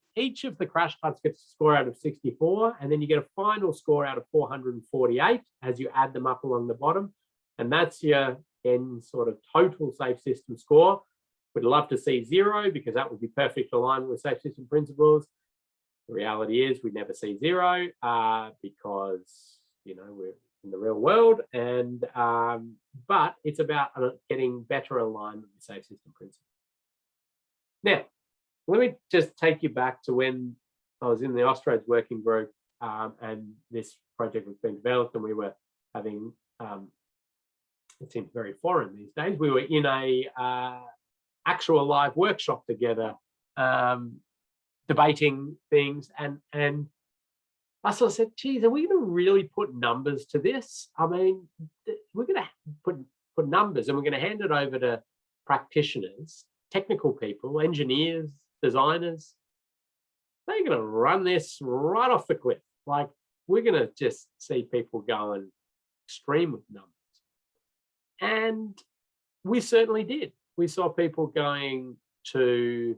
crash types gets a score out of 64, and then you get a final score out of 448 as you add them up along the bottom. And that's your then sort of total safe system score. We'd love to see 0 because that would be perfect alignment with safe system principles. The reality is we never see 0 because, you know, we're in the real world, and but it's about getting better alignment with safe system principles. Now, let me just take you back to when I was in the Austroads working group and this project was being developed, and we were having, it seems very foreign these days, we were in a actual live workshop together, debating things, and I sort of said, geez, are we going to really put numbers to this? I mean, we're going to put numbers, and we're going to hand it over to practitioners, technical people, engineers, designers. They're going to run this right off the cliff. Like, we're going to just see people going extreme with numbers. And we certainly did. We saw people going to,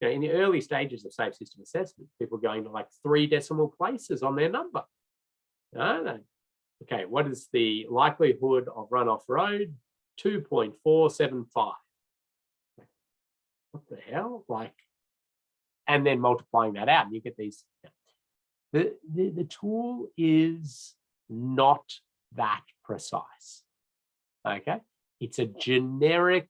in the early stages of safe system assessment, people going to like 3 decimal places on their number. Okay, what is the likelihood of run off road? 2.475. What the hell? Like, and then multiplying that out, and you get these. The tool is not that precise. Okay, it's a generic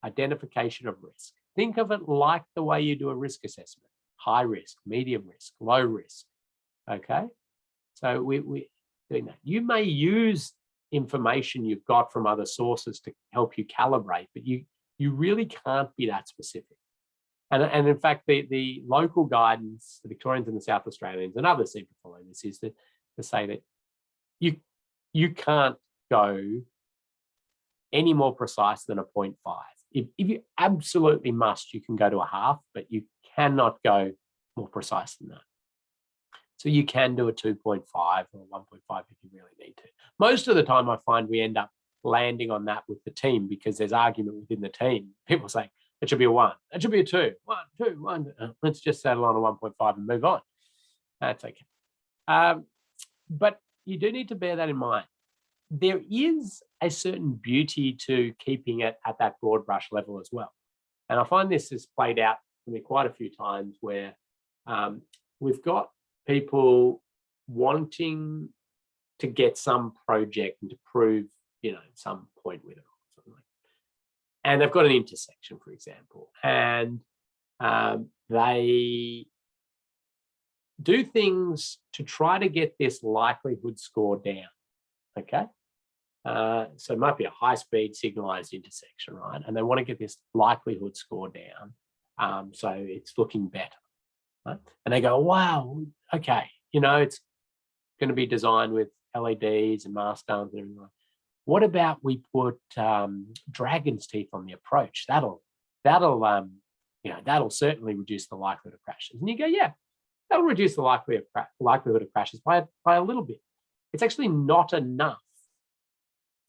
identification of risk. Think of it like the way you do a risk assessment: high risk, medium risk, low risk. Okay, so we're doing that. You may use information you've got from other sources to help you calibrate, but you really can't be that specific. And in fact, the local guidance, the Victorians and the South Australians and others seem to follow this, is to say that you can't go any more precise than a 0.5. If you absolutely must, you can go to a half, but you cannot go more precise than that. So you can do a 2.5 or 1.5 if you really need to. Most of the time, I find we end up landing on that with the team because there's argument within the team. People say, it should be a 1. It should be a 2. 1, 2, 1. Let's just settle on a 1.5 and move on. That's okay. But you do need to bear that in mind. There is a certain beauty to keeping it at that broad brush level as well. And I find this has played out for me quite a few times where we've got people wanting to get some project and to prove, some point with it or something like that. And they've got an intersection, for example, and they do things to try to get this likelihood score down. Okay. So it might be a high-speed signalized intersection, right? And they want to get this likelihood score down, so it's looking better, right? And they go, wow, okay, it's going to be designed with LEDs and mask domes and everything. What about we put dragon's teeth on the approach? That'll certainly reduce the likelihood of crashes. And you go, yeah, that'll reduce the likelihood of crashes by a little bit. It's actually not enough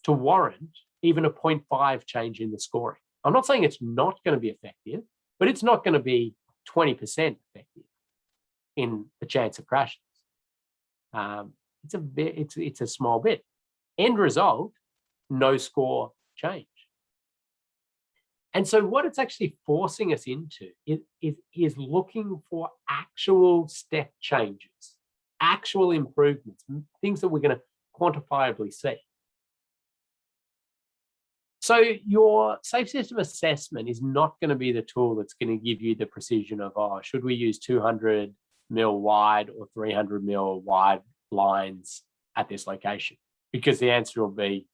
to warrant even a 0.5 change in the scoring. I'm not saying it's not going to be effective, but it's not going to be 20% effective in the chance of crashes. It's a small bit. End result, no score change. And so what it's actually forcing us into is looking for actual step changes, actual improvements, things that we're going to quantifiably see. So your safe system assessment is not going to be the tool that's going to give you the precision of, should we use 200 mil wide or 300 mil wide lines at this location? Because the answer will be,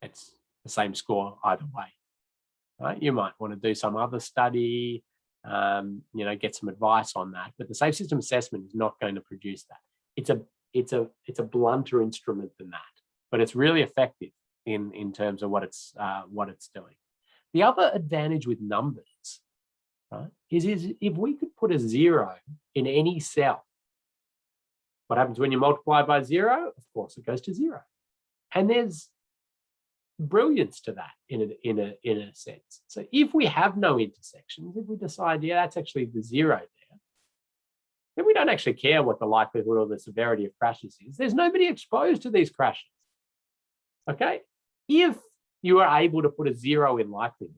it's the same score either way. Right? You might want to do some other study, get some advice on that. But the safe system assessment is not going to produce that. It's a blunter instrument than that, but it's really effective in terms of what it's doing. The other advantage with numbers, right, is if we could put a 0 in any cell, what happens when you multiply by 0? Of course, it goes to 0. And there's brilliance to that in a sense. So if we have no intersections, if we decide, that's actually the 0 there, then we don't actually care what the likelihood or the severity of crashes is. There's nobody exposed to these crashes. Okay? If you are able to put a 0 in likelihood,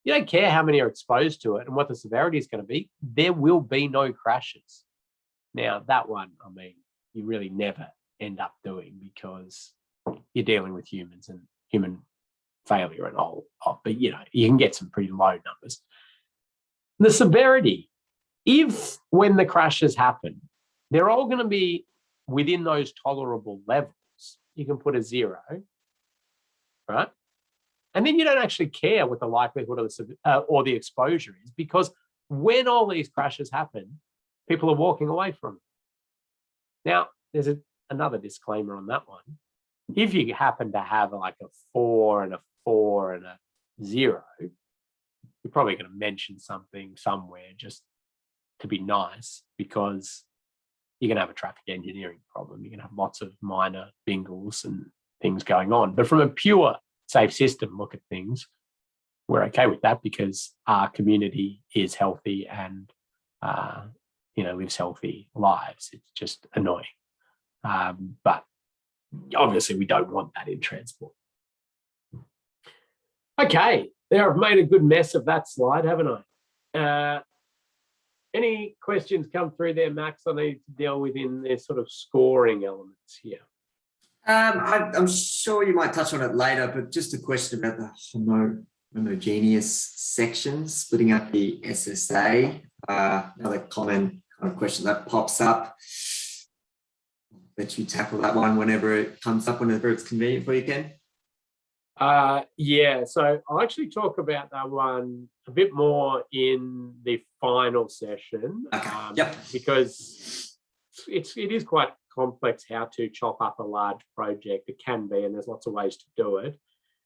you don't care how many are exposed to it and what the severity is going to be, there will be no crashes. Now, that one, you really never end up doing because you're dealing with humans and human failure and all. But, you can get some pretty low numbers. The severity, when the crashes happen, they're all going to be within those tolerable levels. You can put a 0, right? And then you don't actually care what the likelihood or the exposure is, because when all these crashes happen, people are walking away from them. Now, there's another disclaimer on that one. If you happen to have like a 4 and a 4 and a 0, you're probably going to mention something somewhere just to be nice, because you're going to have a traffic engineering problem. You're going to have lots of minor bingles and things going on. But from a pure safe system look at things, we're okay with that because our community is healthy and lives healthy lives. It's just annoying. But obviously we don't want that in transport. Okay, there, I've made a good mess of that slide, haven't I? Any questions come through there, Max, I need to deal with in their sort of scoring elements here? I'm sure you might touch on it later, but just a question about the homogeneous sections, splitting up the SSA. Another common kind of question that pops up. I'll let you tackle that one whenever it comes up, whenever it's convenient for you, Ken. Yeah, so I'll actually talk about that one a bit more in the final session. Okay. Because it is quite complex how to chop up a large project. It can be, and there's lots of ways to do it.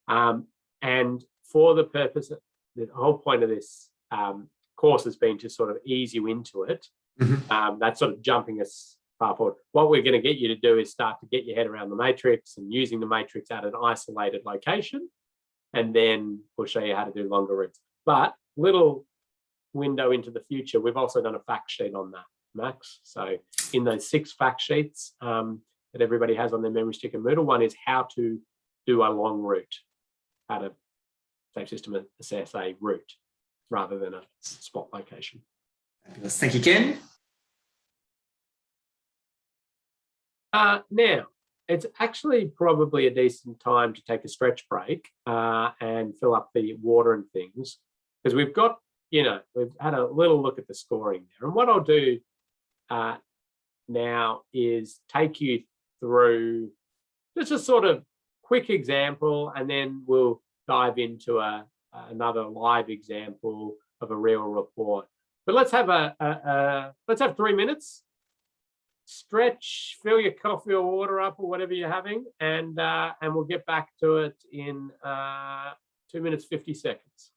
And for the purpose, the whole point of this course has been to sort of ease you into it. That's sort of jumping us far forward. What we're going to get you to do is start to get your head around the matrix and using the matrix at an isolated location. And then we'll show you how to do longer routes. But little window into the future, we've also done a fact sheet on that, Max. So in those 6 fact sheets that everybody has on their memory stick and Moodle, one is how to do a long route, how to safe system assess a route rather than a spot location. Fabulous. Thank you, Ken. Now, it's actually probably a decent time to take a stretch break and fill up the water and things, because we've got, we've had a little look at the scoring there. And what I'll do now is take you through just a sort of quick example, and then we'll dive into another live example of a real report. But let's have let's have 3 minutes. Stretch, fill your coffee or water up or whatever you're having, and we'll get back to it in 2 minutes 50 seconds.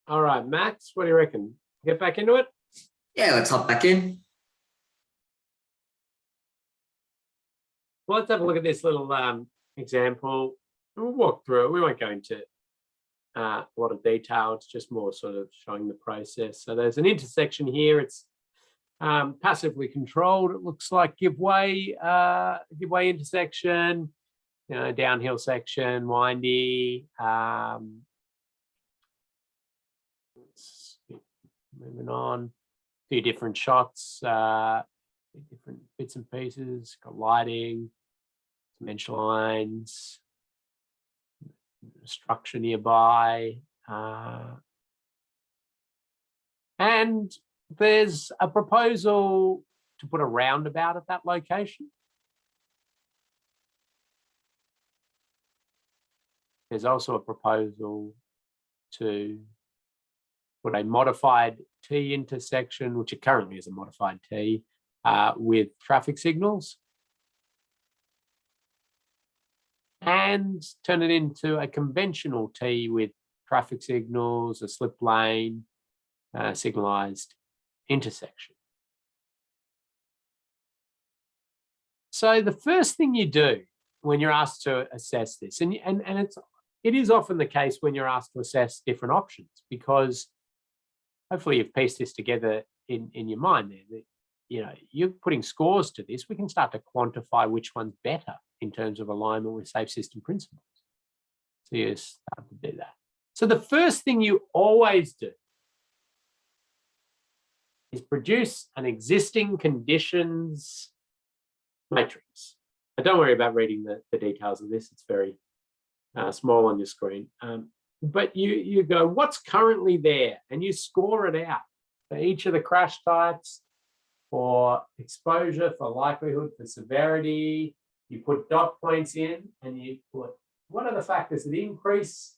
All right, Max, what do you reckon? Get back into it? Yeah, let's hop back in. Well, let's have a look at this little example. We'll walk through it. We won't go into a lot of detail. It's just more sort of showing the process. So there's an intersection here. It's passively controlled. It looks like give way intersection, downhill section, windy. Let's keep moving on. A few different shots, different bits and pieces. Got lighting, dimension lines, structure nearby, and there's a proposal to put a roundabout at that location. There's also a proposal to put a modified T intersection, which it currently is a modified T, with traffic signals, and turn it into a conventional T with traffic signals, a slip lane, signalized intersection. So the first thing you do when you're asked to assess this, and it is often the case when you're asked to assess different options, because hopefully you've pieced this together in your mind there, that you're putting scores to this. We can start to quantify which one's better in terms of alignment with safe system principles. So you start to do that. So the first thing you always do is produce an existing conditions matrix. But don't worry about reading the details of this. It's very small on your screen. But you go, what's currently there? And you score it out for each of the crash types, for exposure, for likelihood, for severity. You put dot points in and you put, what are the factors that increase,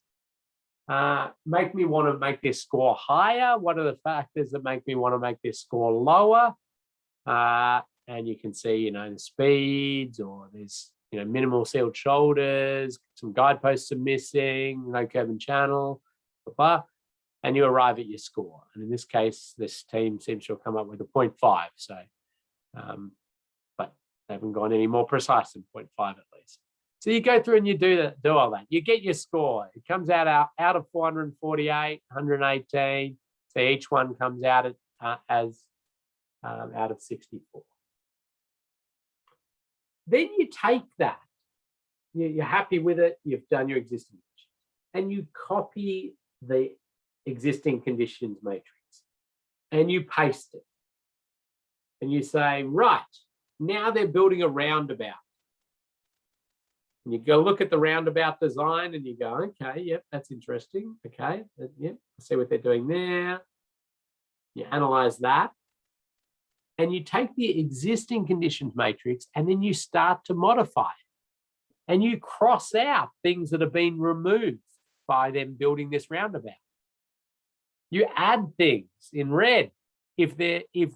make me want to make this score higher? What are the factors that make me want to make this score lower? And you can see, the speeds, or there's, minimal sealed shoulders, some guideposts are missing, no curb and channel, blah, blah, and you arrive at your score. And in this case, this team seems to have come up with a 0.5. So, but they haven't gone any more precise than 0.5 at least. So you go through and you do all that. You get your score. It comes out of 448, 118. So each one comes out as out of 64. Then you take that, you're happy with it, you've done your existing conditions, and you copy the existing conditions matrix and you paste it. And you say, right, now they're building a roundabout. And you go look at the roundabout design and you go, okay, yep, that's interesting. Okay, yep, see what they're doing there. You analyze that. And you take the existing conditions matrix and then you start to modify it. And you cross out things that have been removed by them building this roundabout. You add things in red if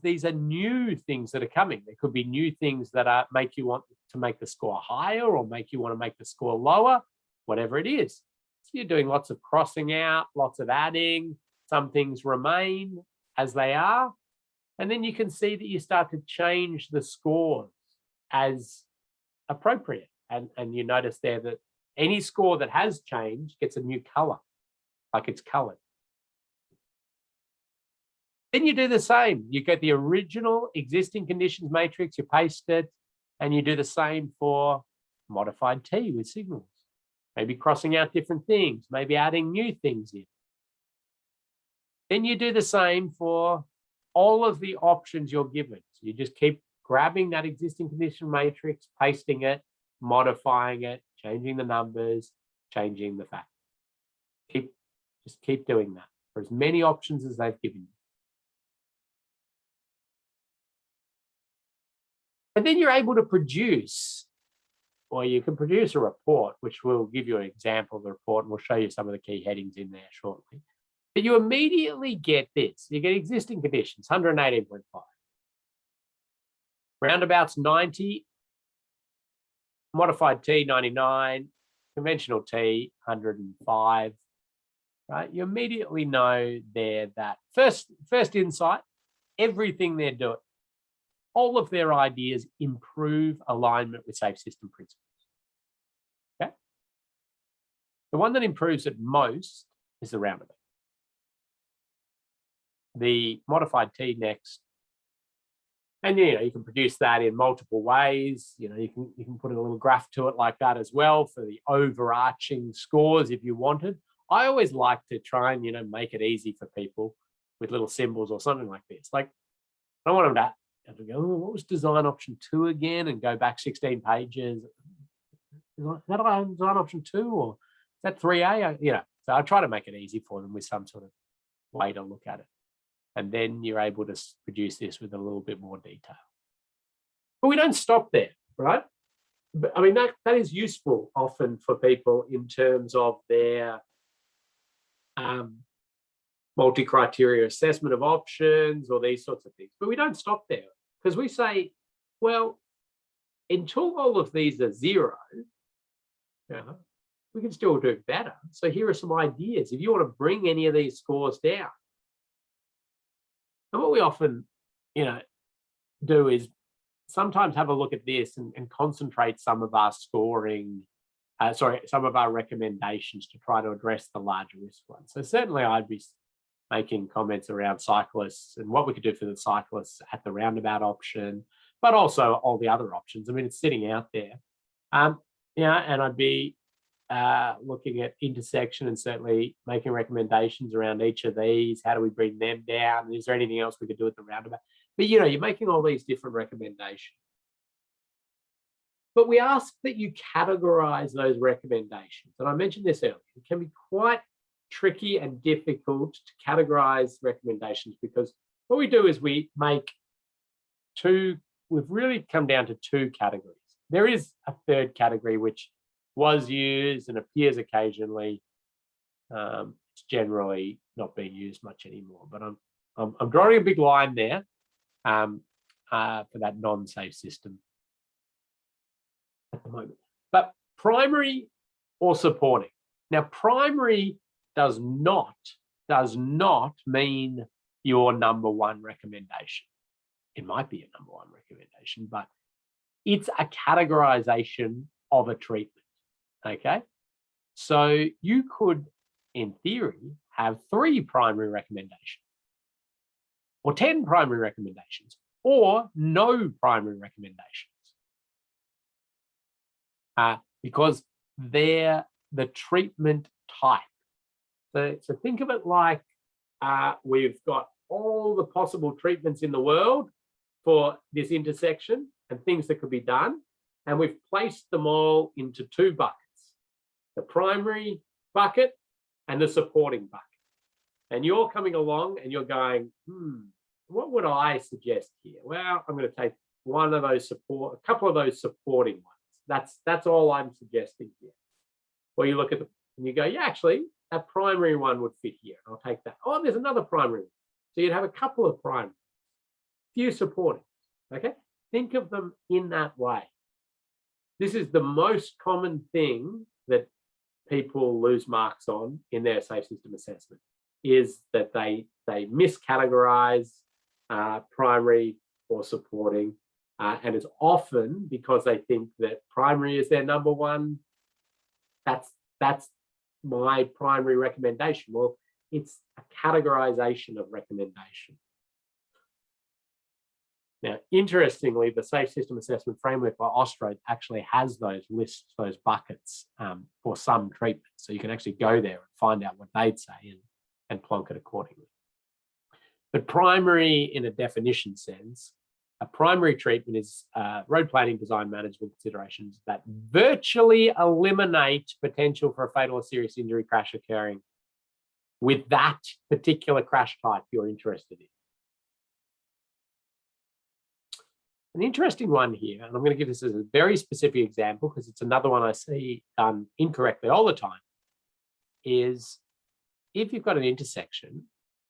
these are new things that are coming. There could be new things that make you want to make the score higher or make you want to make the score lower, whatever it is. So you're doing lots of crossing out, lots of adding. Some things remain as they are. And then you can see that you start to change the scores as appropriate. And you notice there that any score that has changed gets a new color, like it's colored. Then you do the same. You get the original existing conditions matrix, you paste it, and you do the same for modified T with signals. Maybe crossing out different things, maybe adding new things in. Then you do the same for all of the options you're given. So you just keep grabbing that existing condition matrix, pasting it, modifying it, changing the numbers, changing the factors. Just keep doing that for as many options as they've given you. And then you're able to produce, or you can produce a report, which will give you an example of the report, and we'll show you some of the key headings in there shortly. But you immediately get this. You get existing conditions, 118.5. Roundabouts, 90. Modified T, 99. Conventional T, 105. right? You immediately know there that first insight, everything they're doing, all of their ideas improve alignment with safe system principles. Okay. The one that improves it most is the roundabout. The modified T next. And you can produce that in multiple ways. You can put a little graph to it like that as well for the overarching scores if you wanted. I always like to try and make it easy for people with little symbols or something like this. Like I don't want them to have to go, oh, what was design option 2 again, and go back 16 pages. Is that design option 2 or is that 3A? So I try to make it easy for them with some sort of way to look at it. And then you're able to produce this with a little bit more detail. But we don't stop there, right? But I mean, that is useful often for people in terms of their multi-criteria assessment of options or these sorts of things. But we don't stop there because we say, well, until all of these are 0, we can still do better. So here are some ideas. If you want to bring any of these scores down, and what we often, do is sometimes have a look at this and concentrate some of our scoring, some of our recommendations to try to address the larger risk ones. So certainly I'd be making comments around cyclists and what we could do for the cyclists at the roundabout option, but also all the other options. I mean, it's sitting out there. And I'd be looking at intersection and certainly making recommendations around each of these. How do we bring them down? Is there anything else we could do at the roundabout? But you're making all these different recommendations. But we ask that you categorize those recommendations. And I mentioned this earlier. It can be quite tricky and difficult to categorize recommendations because what we do is we make we've really come down to 2 categories. There is a third category which was used and appears occasionally. It's generally not being used much anymore, but I'm drawing a big line there for that non-safe system at the moment. But primary or supporting. Now, primary does not mean your number 1 recommendation. It might be a number 1 recommendation, but it's a categorization of a treatment. Okay, so you could, in theory, have 3 primary recommendations, or 10 primary recommendations, or no primary recommendations, because they're the treatment type. So think of it like we've got all the possible treatments in the world for this intersection and things that could be done, and we've placed them all into 2 buckets. The primary bucket and the supporting bucket. And you're coming along and you're going, what would I suggest here? Well, I'm going to take a couple of those supporting ones. That's all I'm suggesting here. Well, you look at them and you go, yeah, actually, that primary one would fit here. I'll take that. Oh, there's another primary one. So you'd have a couple of primaries, few supporting. Okay, think of them in that way. This is the most common thing that people lose marks on in their safe system assessment, is that they miscategorize primary or supporting, and it's often because they think that primary is their number 1. That's my primary recommendation. Well, it's a categorization of recommendation. Now, interestingly, the Safe System Assessment Framework by Austrade actually has those lists, those buckets for some treatments. So you can actually go there and find out what they'd say and plonk it accordingly. But primary, in a definition sense, a primary treatment is road planning, design, management considerations that virtually eliminate potential for a fatal or serious injury crash occurring with that particular crash type you're interested in. An interesting one here, and I'm going to give this as a very specific example because it's another one I see done incorrectly all the time, is if you've got an intersection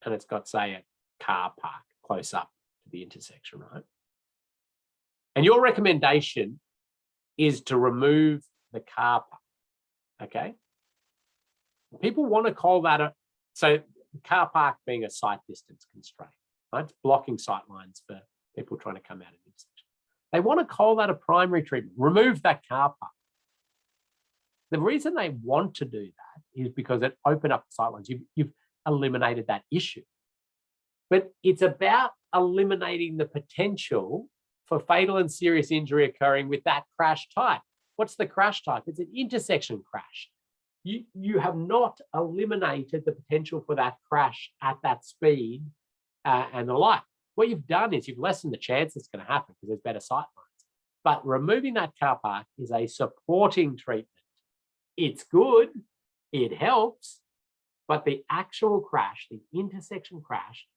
and it's got, say, a car park close up to the intersection, right? And your recommendation is to remove the car park, okay? People want to call that So the car park being a sight distance constraint, right? It's blocking sight lines for people trying to come out of the intersection. They want to call that a primary treatment. Remove that car park. The reason they want to do that is because it opened up the sight lines. You've eliminated that issue. But it's about eliminating the potential for fatal and serious injury occurring with that crash type. What's the crash type? It's an intersection crash. You have not eliminated the potential for that crash at that speed and the like. What you've done is you've lessened the chance it's going to happen because there's better sight lines. But removing that car park is a supporting treatment. It's good, it helps, but the actual crash, the intersection crash,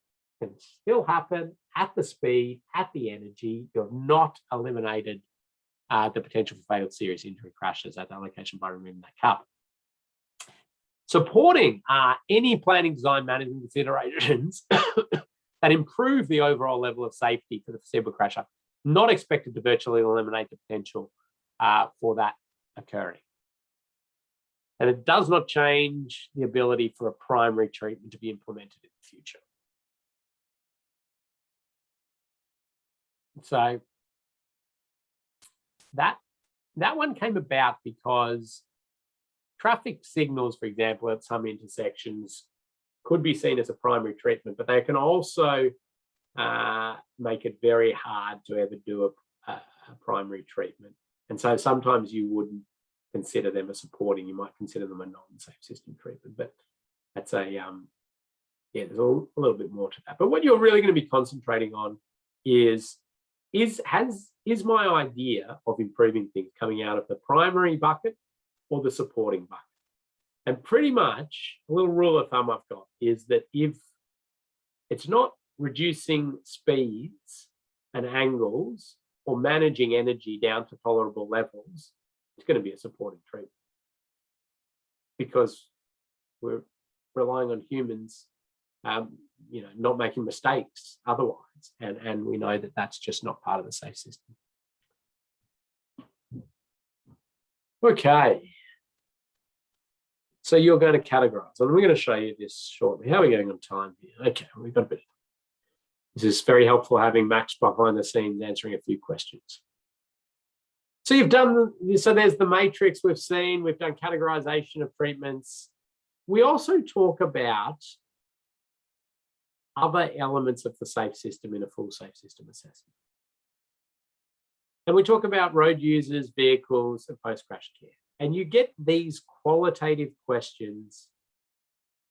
can still happen at the speed, at the energy. You've not eliminated the potential for fatal serious injury crashes at that location by removing that car. Supporting any planning, design, management considerations that improve the overall level of safety for the foreseeable crasher, not expected to virtually eliminate the potential for that occurring. And it does not change the ability for a primary treatment to be implemented in the future. So that one came about because traffic signals, for example, at some intersections could be seen as a primary treatment, but they can also make it very hard to ever do a primary treatment. And so sometimes you wouldn't consider them a supporting, you might consider them a non-safe system treatment, but that's there's a little bit more to that. But what you're really going to be concentrating on is my idea of improving things coming out of the primary bucket or the supporting bucket? And pretty much a little rule of thumb I've got is that if it's not reducing speeds and angles or managing energy down to tolerable levels, it's going to be a supporting treatment because we're relying on humans not making mistakes otherwise. And we know that that's just not part of the safe system. Okay. So you're going to categorize, and we're going to show you this shortly. How are we going on time here? Okay, we've got a bit. This is very helpful having Max behind the scenes answering a few questions. So you've done, so there's the matrix we've seen, we've done categorization of treatments. We also talk about other elements of the safe system in a full safe system assessment. And we talk about road users, vehicles, and post-crash care. And you get these qualitative questions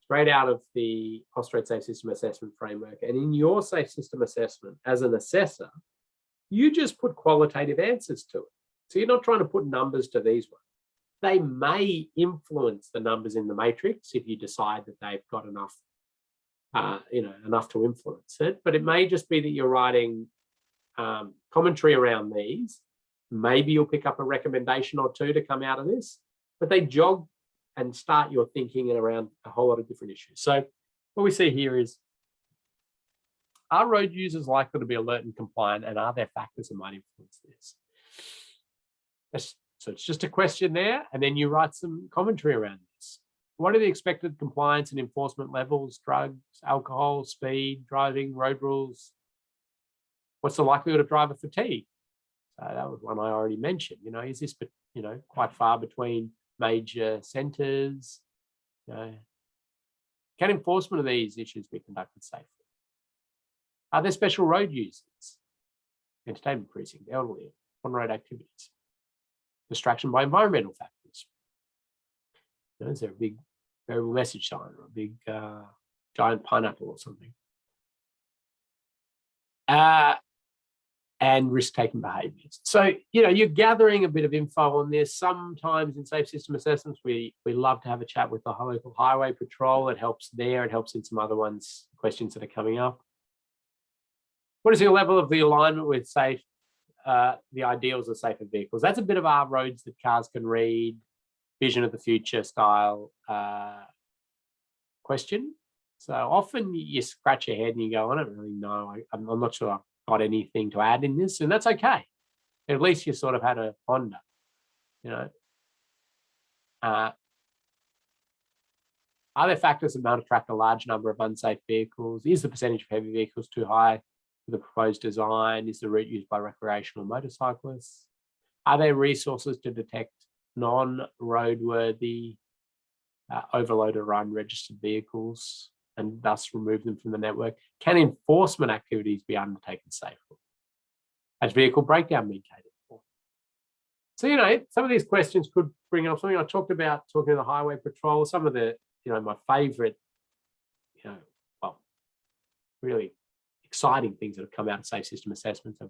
straight out of the Australian Safe System Assessment Framework. And in your safe system assessment, as an assessor, you just put qualitative answers to it. So you're not trying to put numbers to these ones. They may influence the numbers in the matrix if you decide that they've got enough, enough to influence it. But it may just be that you're writing commentary around these. Maybe you'll pick up a recommendation or two to come out of this, but they jog and start your thinking around a whole lot of different issues. So what we see here is, are road users likely to be alert and compliant, and are there factors that might influence this? So it's just a question there, and then you write some commentary around this. What are the expected compliance and enforcement levels, drugs, alcohol, speed, driving, road rules? What's the likelihood of driver fatigue? So that was one I already mentioned. Is this, quite far between major centres? Can enforcement of these issues be conducted safely? Are there special road users? Entertainment precinct, elderly, on-road activities? Distraction by environmental factors? Is there a big variable message sign or a big giant pineapple or something? And risk-taking behaviours. So, you're gathering a bit of info on this. Sometimes in safe system assessments, we love to have a chat with the local highway patrol. It helps there. It helps in some other questions that are coming up. What is your level of the alignment with the ideals of safer vehicles? That's a bit of our roads that cars can read, vision of the future style question. So often you scratch your head and you go, I don't really know. I'm not sure I've got anything to add in this, and that's okay. At least you sort of had a ponder, Are there factors that might attract a large number of unsafe vehicles? Is the percentage of heavy vehicles too high for the proposed design? Is the route used by recreational motorcyclists? Are there resources to detect non-roadworthy overload or unregistered vehicles and thus remove them from the network? Can enforcement activities be undertaken safely? Has vehicle breakdown been catered for? So, some of these questions could bring up something I talked about talking to the highway patrol. Some of the, my favorite, well, really exciting things that have come out of safe system assessments have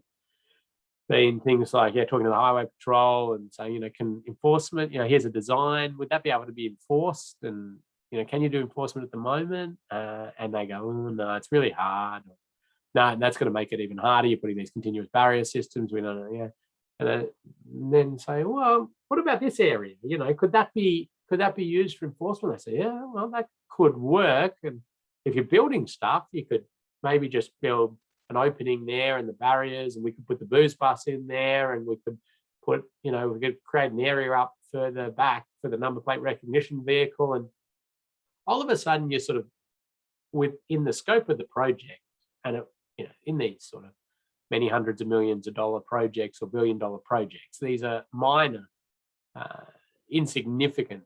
been things like, talking to the highway patrol and saying, can enforcement, here's a design, would that be able to be enforced? And, can you do enforcement at the moment? And they go, oh, no, it's really hard. No, and that's going to make it even harder. You're putting these continuous barrier systems. We don't know, and then say, well, what about this area? Could that be used for enforcement? I say, yeah, well, that could work. And if you're building stuff, you could maybe just build an opening there and the barriers, and we could put the booze bus in there, and we could put, we could create an area up further back for the number plate recognition vehicle. And all of a sudden you're sort of within the scope of the project, and in these sort of many hundreds of millions of dollar projects or billion-dollar projects, these are minor, insignificant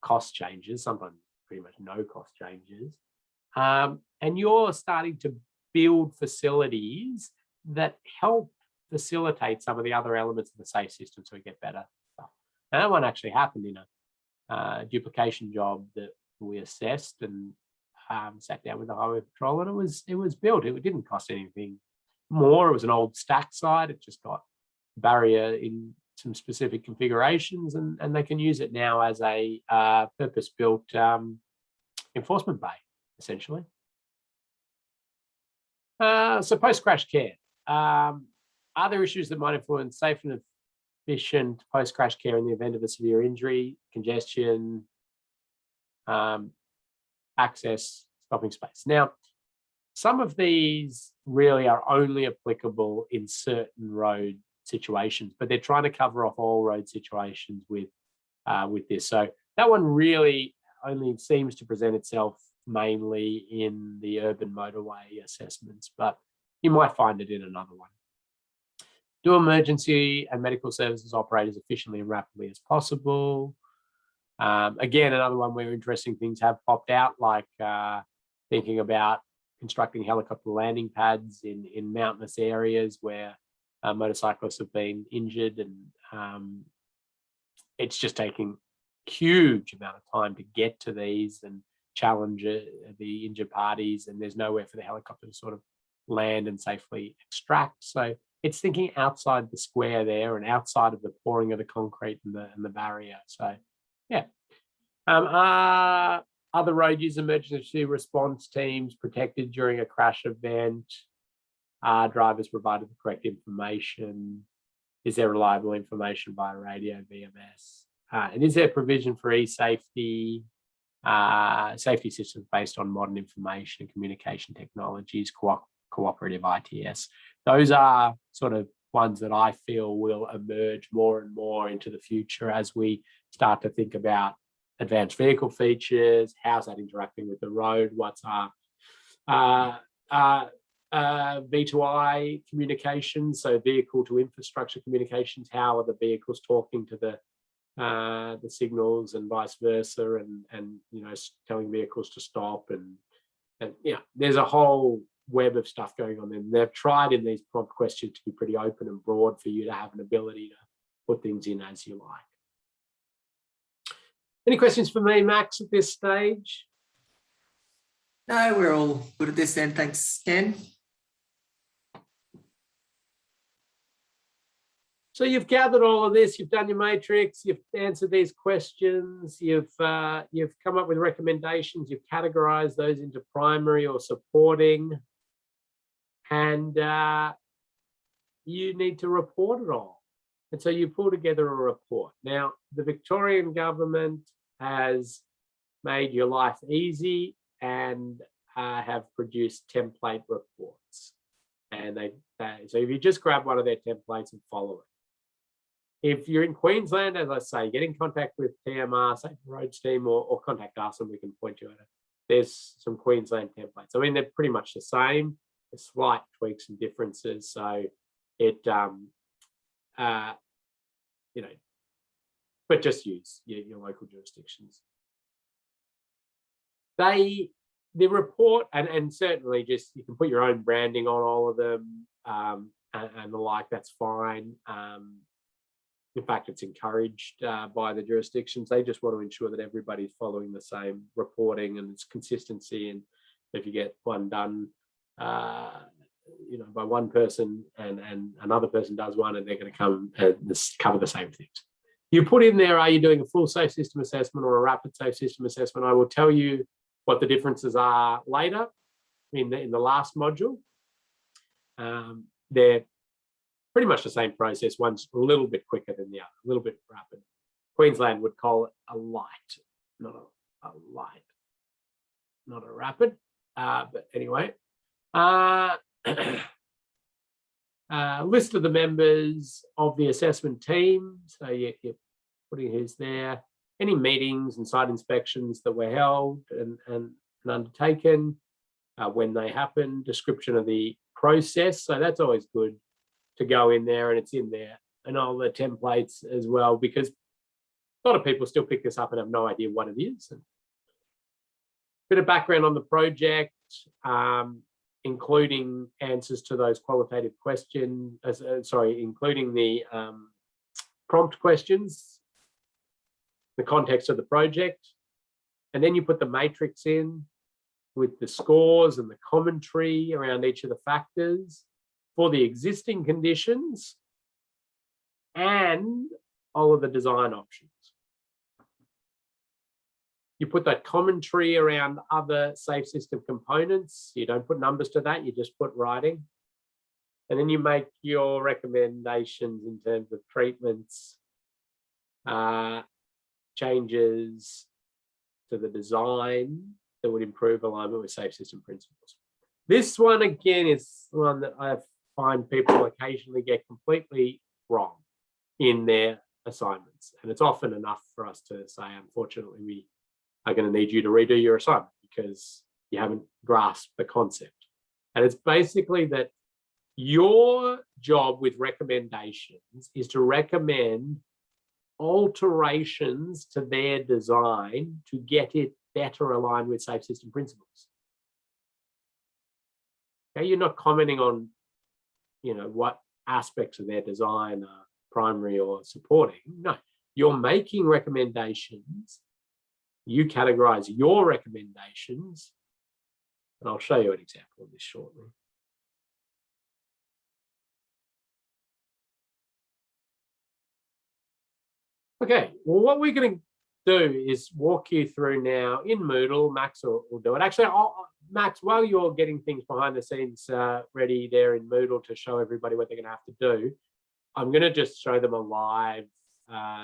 cost changes, sometimes pretty much no cost changes. And you're starting to build facilities that help facilitate some of the other elements of the safe system so we get better stuff. And that one actually happened in a duplication job that we assessed and sat down with the highway patrol, and it was built. It didn't cost anything more. It was an old stack site. It just got barrier in some specific configurations, and they can use it now as a purpose-built enforcement bay, essentially. So post-crash care. Are there issues that might influence safe and efficient post-crash care in the event of a severe injury, congestion, access, stopping space? Now, some of these really are only applicable in certain road situations, but they're trying to cover off all road situations with this. So that one really only seems to present itself mainly in the urban motorway assessments, but you might find it in another one. Do emergency and medical services operate as efficiently and rapidly as possible? Again, another one where interesting things have popped out, like thinking about constructing helicopter landing pads in mountainous areas where motorcyclists have been injured, and it's just taking a huge amount of time to get to these and challenge the injured parties, and there's nowhere for the helicopter to sort of land and safely extract. So it's thinking outside the square there and outside of the pouring of the concrete and the barrier. So yeah. Are other road use emergency response teams protected during a crash event? Are drivers provided the correct information? Is there reliable information via radio, VMS? And is there provision for e-safety, safety systems based on modern information and communication technologies, cooperative ITS? Those are sort of ones that I feel will emerge more and more into the future as we start to think about advanced vehicle features. How's that interacting with the road? What's our V2I communications, so vehicle to infrastructure communications? How are the vehicles talking to the signals and vice versa, and telling vehicles to stop, and there's a whole web of stuff going on there. They've tried in these prompt questions to be pretty open and broad for you to have an ability to put things in as you like. Any questions for me, Max, at this stage? No, we're all good at this then. Thanks, Ken. So you've gathered all of this, you've done your matrix, you've answered these questions, you've come up with recommendations, you've categorized those into primary or supporting, and you need to report it all. And so you pull together a report. Now, the Victorian government has made your life easy and have produced template reports. And so if you just grab one of their templates and follow it. If you're in Queensland, as I say, get in contact with TMR, Safe Roads team, or contact us and we can point you at it. There's some Queensland templates. I mean, they're pretty much the same. There's slight tweaks and differences. So it, you know, but just use your local jurisdictions. The report, and certainly just you can put your own branding on all of them and the like, that's fine. In fact, it's encouraged by the jurisdictions. They just want to ensure that everybody's following the same reporting and its consistency. And if you get one done, you know, by one person and another person does one, and they're going to come and cover the same things. You put in there, are you doing a full safe system assessment or a rapid safe system assessment? I will tell you what the differences are later in the last module. They're pretty much the same process. One's a little bit quicker than the other, a little bit rapid. Queensland would call it a light, not a light, not a rapid. But anyway, list of the members of the assessment team. So you're putting who's there, any meetings and site inspections that were held and undertaken, when they happen, description of the process. So that's always good to go in there, and it's in there, and all the templates as well, because a lot of people still pick this up and have no idea what it is. And bit of background on the project, including answers to those qualitative questions, including the prompt questions, the context of the project, and then you put the matrix in with the scores and the commentary around each of the factors for the existing conditions and all of the design options. You put that commentary around other safe system components. You don't put numbers to that, you just put writing. And then you make your recommendations in terms of treatments, changes to the design that would improve alignment with safe system principles. This one, again, is one that I find people occasionally get completely wrong in their assignments. And it's often enough for us to say, unfortunately, we are going to need you to redo your assignment because you haven't grasped the concept. And it's basically that your job with recommendations is to recommend alterations to their design to get it better aligned with safe system principles. Okay, you're not commenting on, you know, what aspects of their design are primary or supporting. No, you're making recommendations. You categorize your recommendations, and I'll show you an example of this shortly. Okay, well, what we're going to do is walk you through now in Moodle. Max will do it. Actually, Max, while you're getting things behind the scenes ready there in Moodle to show everybody what they're going to have to do, I'm going to just show them a live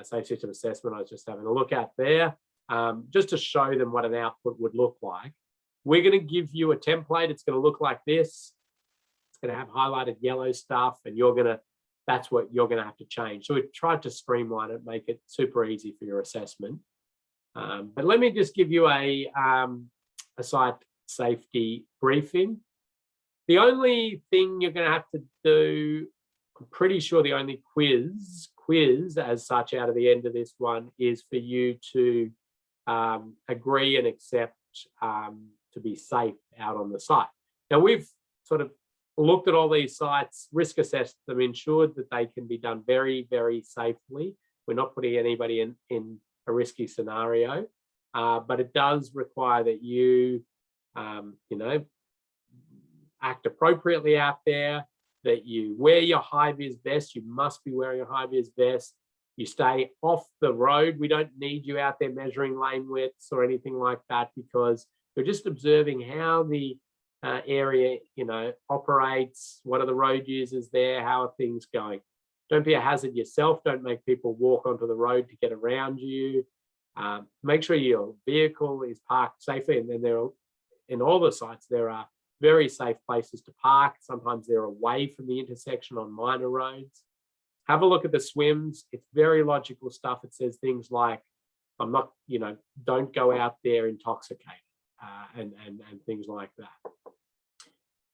safe system assessment I was just having a look at there, just to show them what an output would look like. We're going to give you a template. It's going to look like this. It's going to have highlighted yellow stuff, and that's what you're going to have to change. So we've tried to streamline it, make it super easy for your assessment. But let me just give you a site safety briefing. The only thing you're going to have to do, I'm pretty sure the only quiz as such out of the end of this one is for you to agree and accept to be safe out on the site. Now, we've sort of looked at all these sites, risk assessed them, ensured that they can be done very, very safely. We're not putting anybody in a risky scenario, but it does require that you, you know, act appropriately out there, that you wear your high-vis vest. You must be wearing a high-vis vest. You stay off the road. We don't need you out there measuring lane widths or anything like that, because we're just observing how the area, you know, operates. What are the road users there? How are things going? Don't be a hazard yourself. Don't make people walk onto the road to get around you. Make sure your vehicle is parked safely. And then in all the sites, there are very safe places to park. Sometimes they're away from the intersection on minor roads. have a look at the swims. It's very logical stuff. It says things like, I'm not, don't go out there intoxicated and things like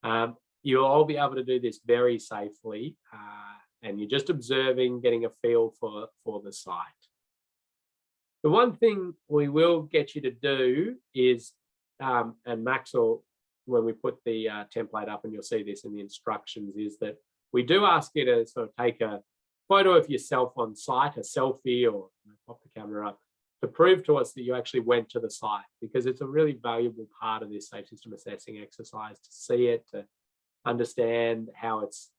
that. You'll all be able to do this very safely, and you're just observing, getting a feel for the site. The one thing we will get you to do is, and Max will, when we put the template up, and you'll see this in the instructions, is that we do ask you to sort of take a photo of yourself on site, a selfie, or pop the camera up, to prove to us that you actually went to the site, because it's a really valuable part of this safe system assessing exercise, to see it, to understand how it's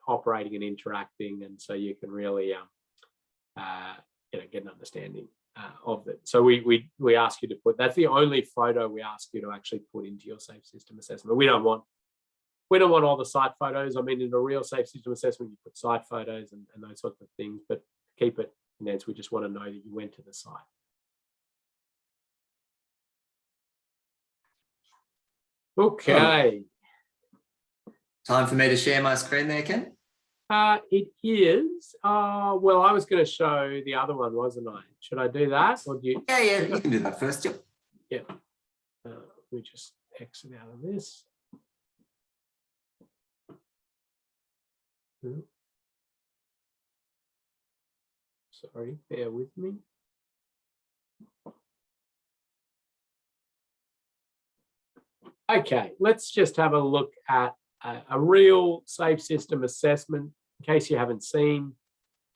operating and interacting, and so you can really get an understanding of it. So we ask you to put, that's the only photo we ask you to actually put into your safe system assessment. We don't want all the site photos. I mean, in a real safe system assessment, you put site photos and those sorts of things, but keep it condensed. We just want to know that you went to the site. Okay. Time for me to share my screen there, Ken? It is. Well, I was going to show the other one, wasn't I? Should I do that? Or do you? Yeah, you can do that first. Yep. Yeah. We just exit out of this. Sorry, bear with me. Okay, let's just have a look at a real safe system assessment, in case you haven't seen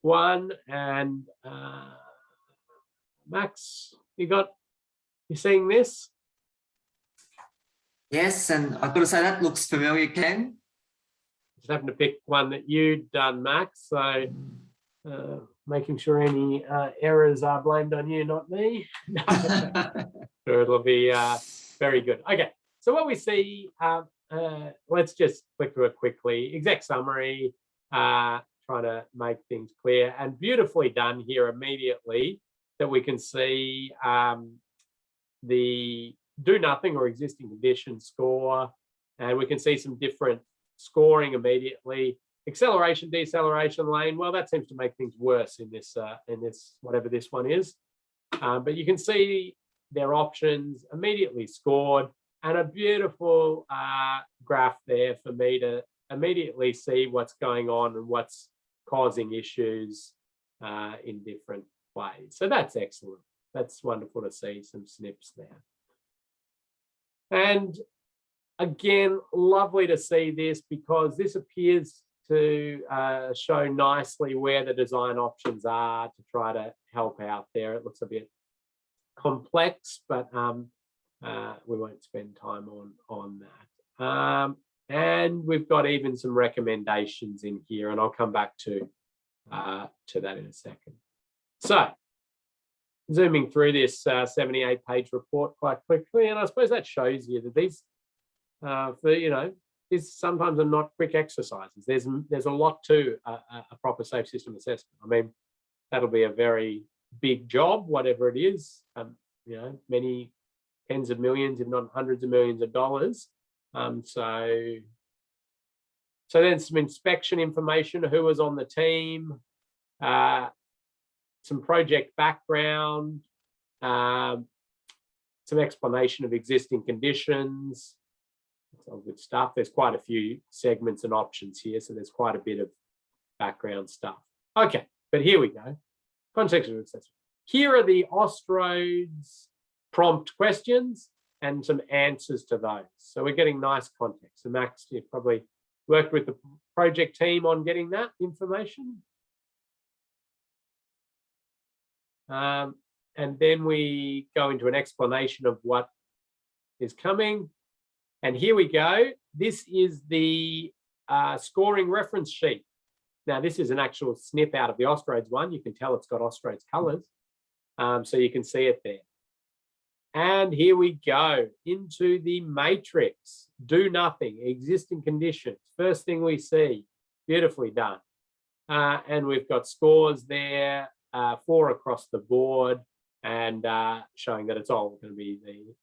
one. And Max, you seeing this? Yes, and I've got to say that looks familiar, Ken. Just having to pick one that you'd done, Max. So making sure any errors are blamed on you, not me. Sure, it'll be very good. Okay, so what we see, let's just click through it quickly. Exec summary, trying to make things clear, and beautifully done here immediately, that we can see the do nothing or existing condition score, and we can see some different scoring immediately. Acceleration, deceleration lane, well, that seems to make things worse in this whatever this one is, but you can see their options immediately scored, and a beautiful graph there for me to immediately see what's going on and what's causing issues in different ways. So that's excellent. That's wonderful to see some snips there. And again, lovely to see this, because this appears to show nicely where the design options are to try to help out there. It looks a bit complex, but we won't spend time on that. And we've got even some recommendations in here, and I'll come back to that in a second. So zooming through this 78-page report quite quickly, and I suppose that shows you that these, these sometimes are not quick exercises. There's a lot to a proper safe system assessment. I mean, that'll be a very big job, whatever it is. Many tens of millions, if not hundreds of millions of dollars. So then some inspection information, who was on the team, some project background, some explanation of existing conditions. That's all good stuff. There's quite a few segments and options here, so there's quite a bit of background stuff. Okay, but here we go. Contextual assessment. Here are the Austroads prompt questions and some answers to those. So we're getting nice context. So Max, you've probably worked with the project team on getting that information. And then we go into an explanation of what is coming. And here we go. This is the scoring reference sheet. Now, this is an actual snip out of the Austroads one. You can tell it's got Austroads colors. So you can see it there. And here we go into the matrix. Do nothing, existing conditions. First thing we see, beautifully done. And we've got scores there, 4 across the board, and showing that it's all going to be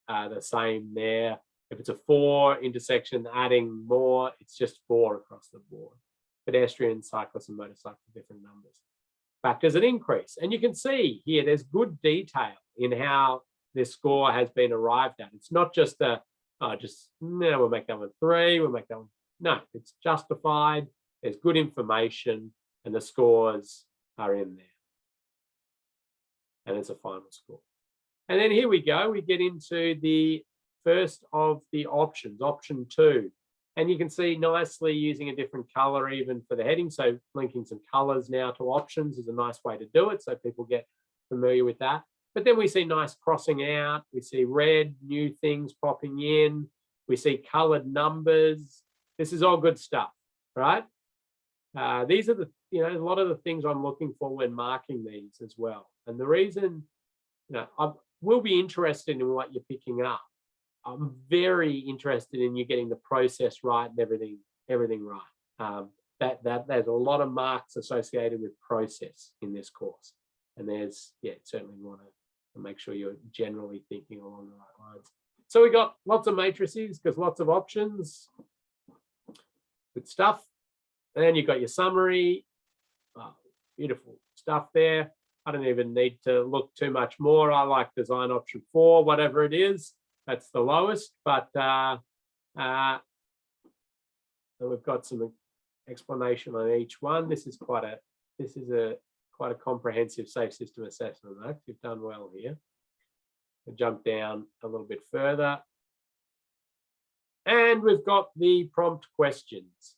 the same there. If it's a 4 intersection, adding more, it's just 4 across the board. pedestrians, cyclists, and motorcycles, different numbers. Factors that increase. And you can see here, there's good detail in how this score has been arrived at. It's not just we'll make that one 3, we'll make that one. No, it's justified. There's good information and the scores are in there. And it's a final score. And then here we go. We get into the first of the options, option 2. And you can see nicely using a different color even for the heading. So linking some colors now to options is a nice way to do it. So people get familiar with that. But then we see nice crossing out. We see red, new things popping in. We see colored numbers. This is all good stuff, right? These are a lot of the things I'm looking for when marking these as well. And the reason, I will be interested in what you're picking up. I'm very interested in you getting the process right and everything right. There's a lot of marks associated with process in this course. And certainly want to make sure you're generally thinking along the right lines. So we got lots of matrices because lots of options. Good stuff. And then you've got your summary. Oh, beautiful stuff there. I don't even need to look too much more. I like design option 4, whatever it is. That's the lowest, but we've got some explanation on each one. This is quite a comprehensive safe system assessment. You've done well here. We'll jump down a little bit further. And we've got the prompt questions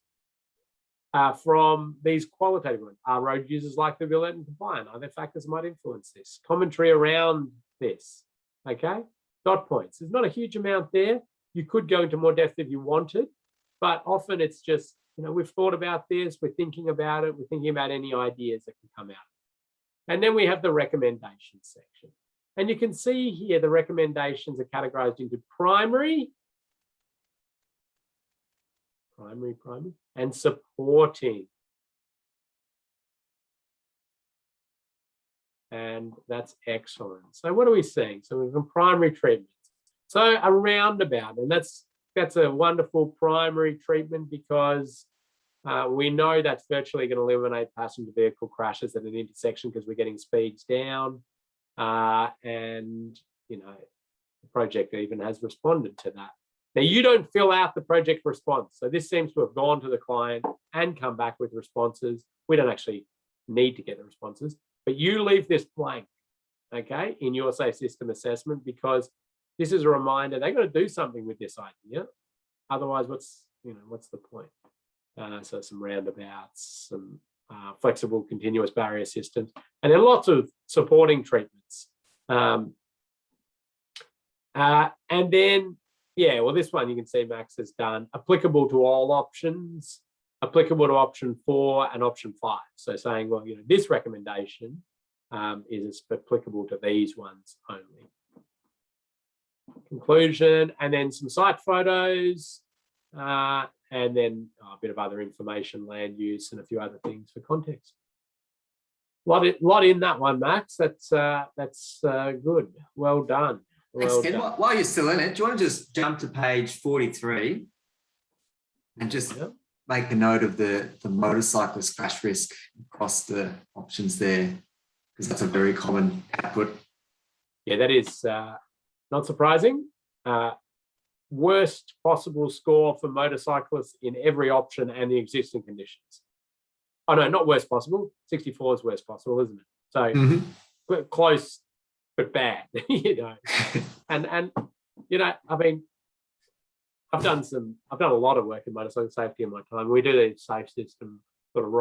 from these qualitative ones. Are road users likely to be alert and compliant? Are there factors that might influence this? Commentary around this, okay? Dot points. There's not a huge amount there. You could go into more depth if you wanted, but often it's just, we've thought about this, we're thinking about it, we're thinking about any ideas that can come out. And then we have the recommendations section. And you can see here the recommendations are categorized into primary, and supporting. And that's excellent. So what are we seeing? So we've got primary treatments. So a roundabout, and that's a wonderful primary treatment because we know that's virtually going to eliminate passenger vehicle crashes at an intersection because we're getting speeds down. And the project even has responded to that. Now, you don't fill out the project response. So this seems to have gone to the client and come back with responses. We don't actually need to get the responses, but you leave this blank, okay, in your safe system assessment, because this is a reminder they've got to do something with this idea. Otherwise, what's the point? So some roundabouts, some flexible continuous barrier systems, and then lots of supporting treatments. And then, this one you can see Max has done applicable to all options, applicable to option 4 and option 5. So saying, well, this recommendation is applicable to these ones only. Conclusion, and then some site photos, and then a bit of other information, land use, and a few other things for context. Lot in that one, Max. That's good. Well done. Thanks, Ken. While you're still in it, do you want to just jump to page 43 and just make a note of the motorcyclist crash risk across the options there, because that's a very common output. Yeah, that is not surprising. Worst possible score for motorcyclists in every option and the existing conditions. Oh no, not worst possible. 64 is worst possible, isn't it? So close but bad, And I mean, I've done a lot of work in motorcycle safety in my time. We do these safe system sort of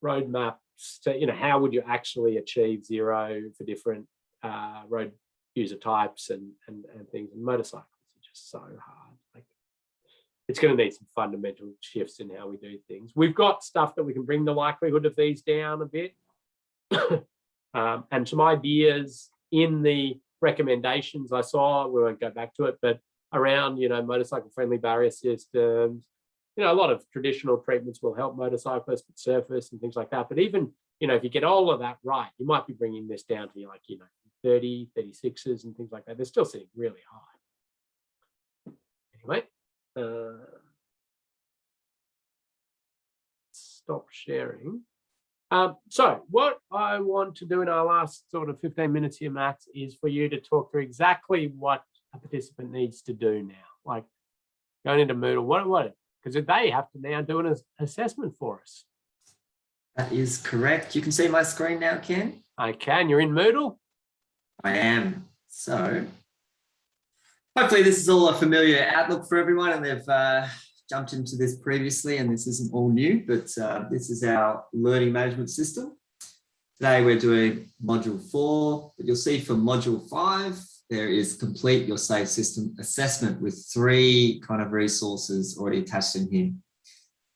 roadmaps to, how would you actually achieve zero for different road user types and things. And motorcycles are just so hard. Like, it's going to need some fundamental shifts in how we do things. We've got stuff that we can bring the likelihood of these down a bit. And some ideas in the recommendations I saw, we won't go back to it, but around, motorcycle friendly barrier systems, a lot of traditional treatments will help motorcyclists with surface and things like that. But even, if you get all of that right, you might be bringing this down to 30, 36s and things like that. They're still sitting really high. Anyway, stop sharing. So what I want to do in our last sort of 15 minutes here, Matt, is for you to talk through exactly what a participant needs to do now. Like going into Moodle, what? Because they have to now do an assessment for us. That is correct. You can see my screen now, Ken? I can. You're in Moodle? I am. So hopefully this is all a familiar outlook for everyone and they've jumped into this previously and this isn't all new, but this is our learning management system. Today we're doing module 4, but you'll see for module 5, there is complete your SAFE system assessment with 3 kind of resources already attached in here.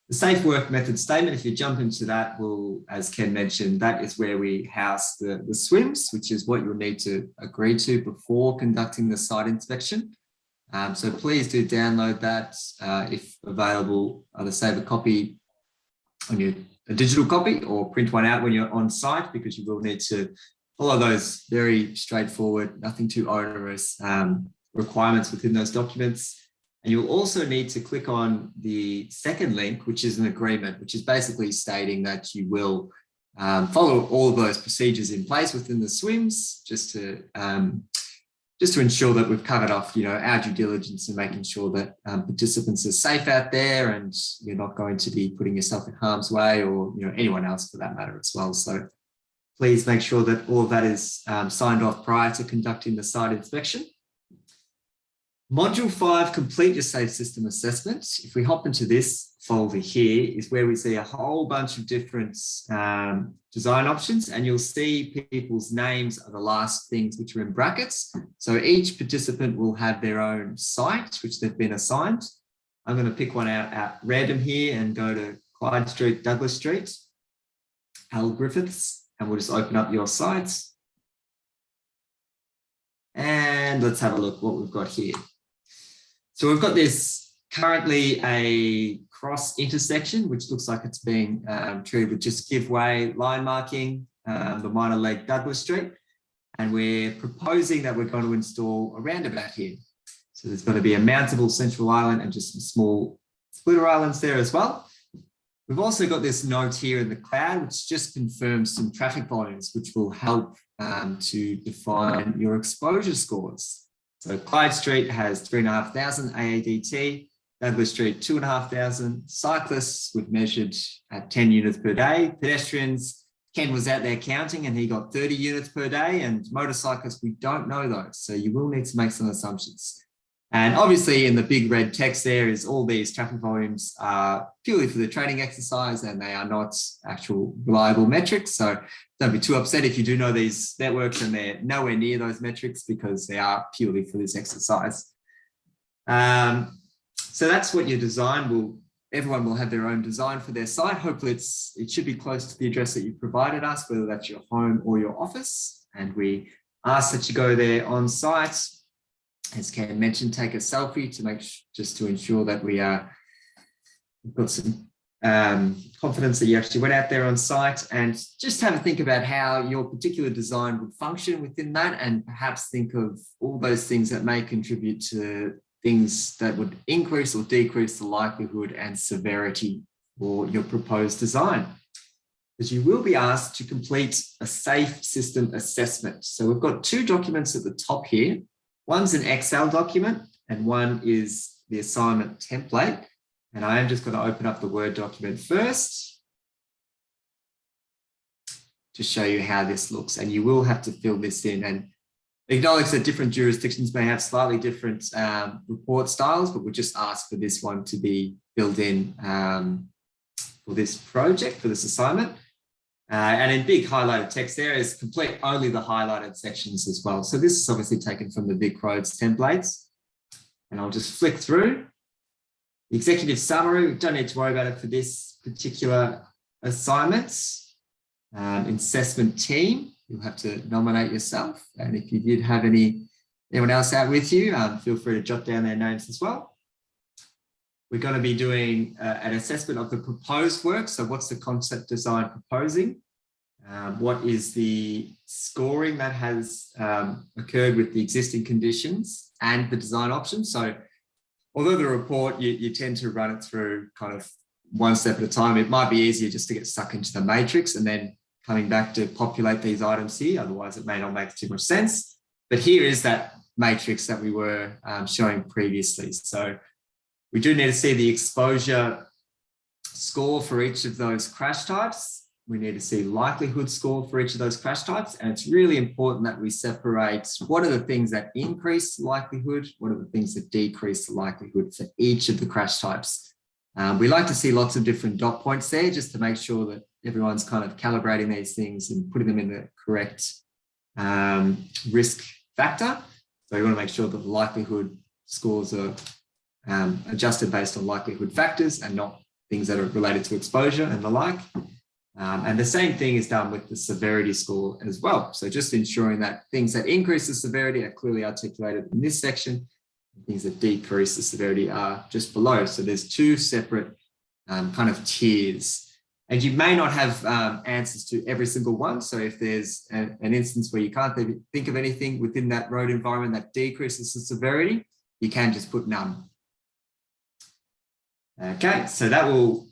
The safe work method statement, if you jump into that, will, as Ken mentioned, that is where we house the swims, which is what you'll need to agree to before conducting the site inspection. So please do download that if available, either save a copy on a digital copy or print one out when you're on site, because you will need to follow those very straightforward, nothing too onerous requirements within those documents. And you'll also need to click on the second link, which is an agreement, which is basically stating that you will follow all of those procedures in place within the swims, just to ensure that we've covered off, our due diligence and making sure that participants are safe out there and you're not going to be putting yourself in harm's way or, anyone else for that matter as well. So please make sure that all of that is signed off prior to conducting the site inspection. Module 5, complete your SAFE system assessment. If we hop into this folder here is where we see a whole bunch of different design options, and you'll see people's names are the last things which are in brackets. So each participant will have their own site, which they've been assigned. I'm going to pick one out at random here and go to Clyde Street, Douglas Street, Al Griffiths, and we'll just open up your sites. And let's have a look what we've got here. So we've got this currently a cross intersection, which looks like it's being treated with just giveaway line marking, the minor leg Douglas Street. And we're proposing that we're going to install a roundabout here. So there's going to be a mountable central island and just some small splitter islands there as well. We've also got this note here in the cloud, which just confirms some traffic volumes, which will help to define your exposure scores. So Clyde Street has 3,500 AADT, Douglas Street 2,500, cyclists we've measured at 10 units per day, pedestrians, Ken was out there counting and he got 30 units per day, and motorcyclists, we don't know those. So you will need to make some assumptions. And obviously in the big red text there is all these traffic volumes are purely for the training exercise and they are not actual reliable metrics. So don't be too upset if you do know these networks and they're nowhere near those metrics, because they are purely for this exercise. So that's what your design will, everyone will have their own design for their site. Hopefully it should be close to the address that you provided us, whether that's your home or your office. And we ask that you go there on site. As Ken mentioned, take a selfie to just to ensure that we've got some confidence that you actually went out there on site, and just have a think about how your particular design would function within that, and perhaps think of all those things that may contribute to things that would increase or decrease the likelihood and severity for your proposed design. Because you will be asked to complete a SAFE system assessment. So we've got 2 documents at the top here. One's an Excel document and one is the assignment template. And I am just going to open up the Word document first to show you how this looks. And you will have to fill this in and acknowledge that different jurisdictions may have slightly different report styles, but we'll just ask for this one to be filled in for this project, for this assignment. And in big highlighted text there is complete only the highlighted sections as well. So this is obviously taken from the Vic Roads templates. And I'll just flick through. The executive summary, we don't need to worry about it for this particular assignment. Assessment team, you'll have to nominate yourself. And if you did have anyone else out with you, feel free to jot down their names as well. We're going to be doing an assessment of the proposed work. So what's the concept design proposing? What is the scoring that has occurred with the existing conditions and the design options? So although the report, you tend to run it through kind of one step at a time. It might be easier just to get stuck into the matrix and then coming back to populate these items here. Otherwise, it may not make too much sense. But here is that matrix that we were showing previously. So we do need to see the exposure score for each of those crash types. We need to see likelihood score for each of those crash types. And it's really important that we separate what are the things that increase likelihood, what are the things that decrease the likelihood for each of the crash types. We like to see lots of different dot points there just to make sure that everyone's kind of calibrating these things and putting them in the correct risk factor. So we want to make sure that the likelihood scores are adjusted based on likelihood factors and not things that are related to exposure and the like. And the same thing is done with the severity score as well. So just ensuring that things that increase the severity are clearly articulated in this section, and things that decrease the severity are just below. So there's two separate kind of tiers. And you may not have answers to every single one. So if there's an instance where you can't think of anything within that road environment that decreases the severity, you can just put none. Okay, so that will,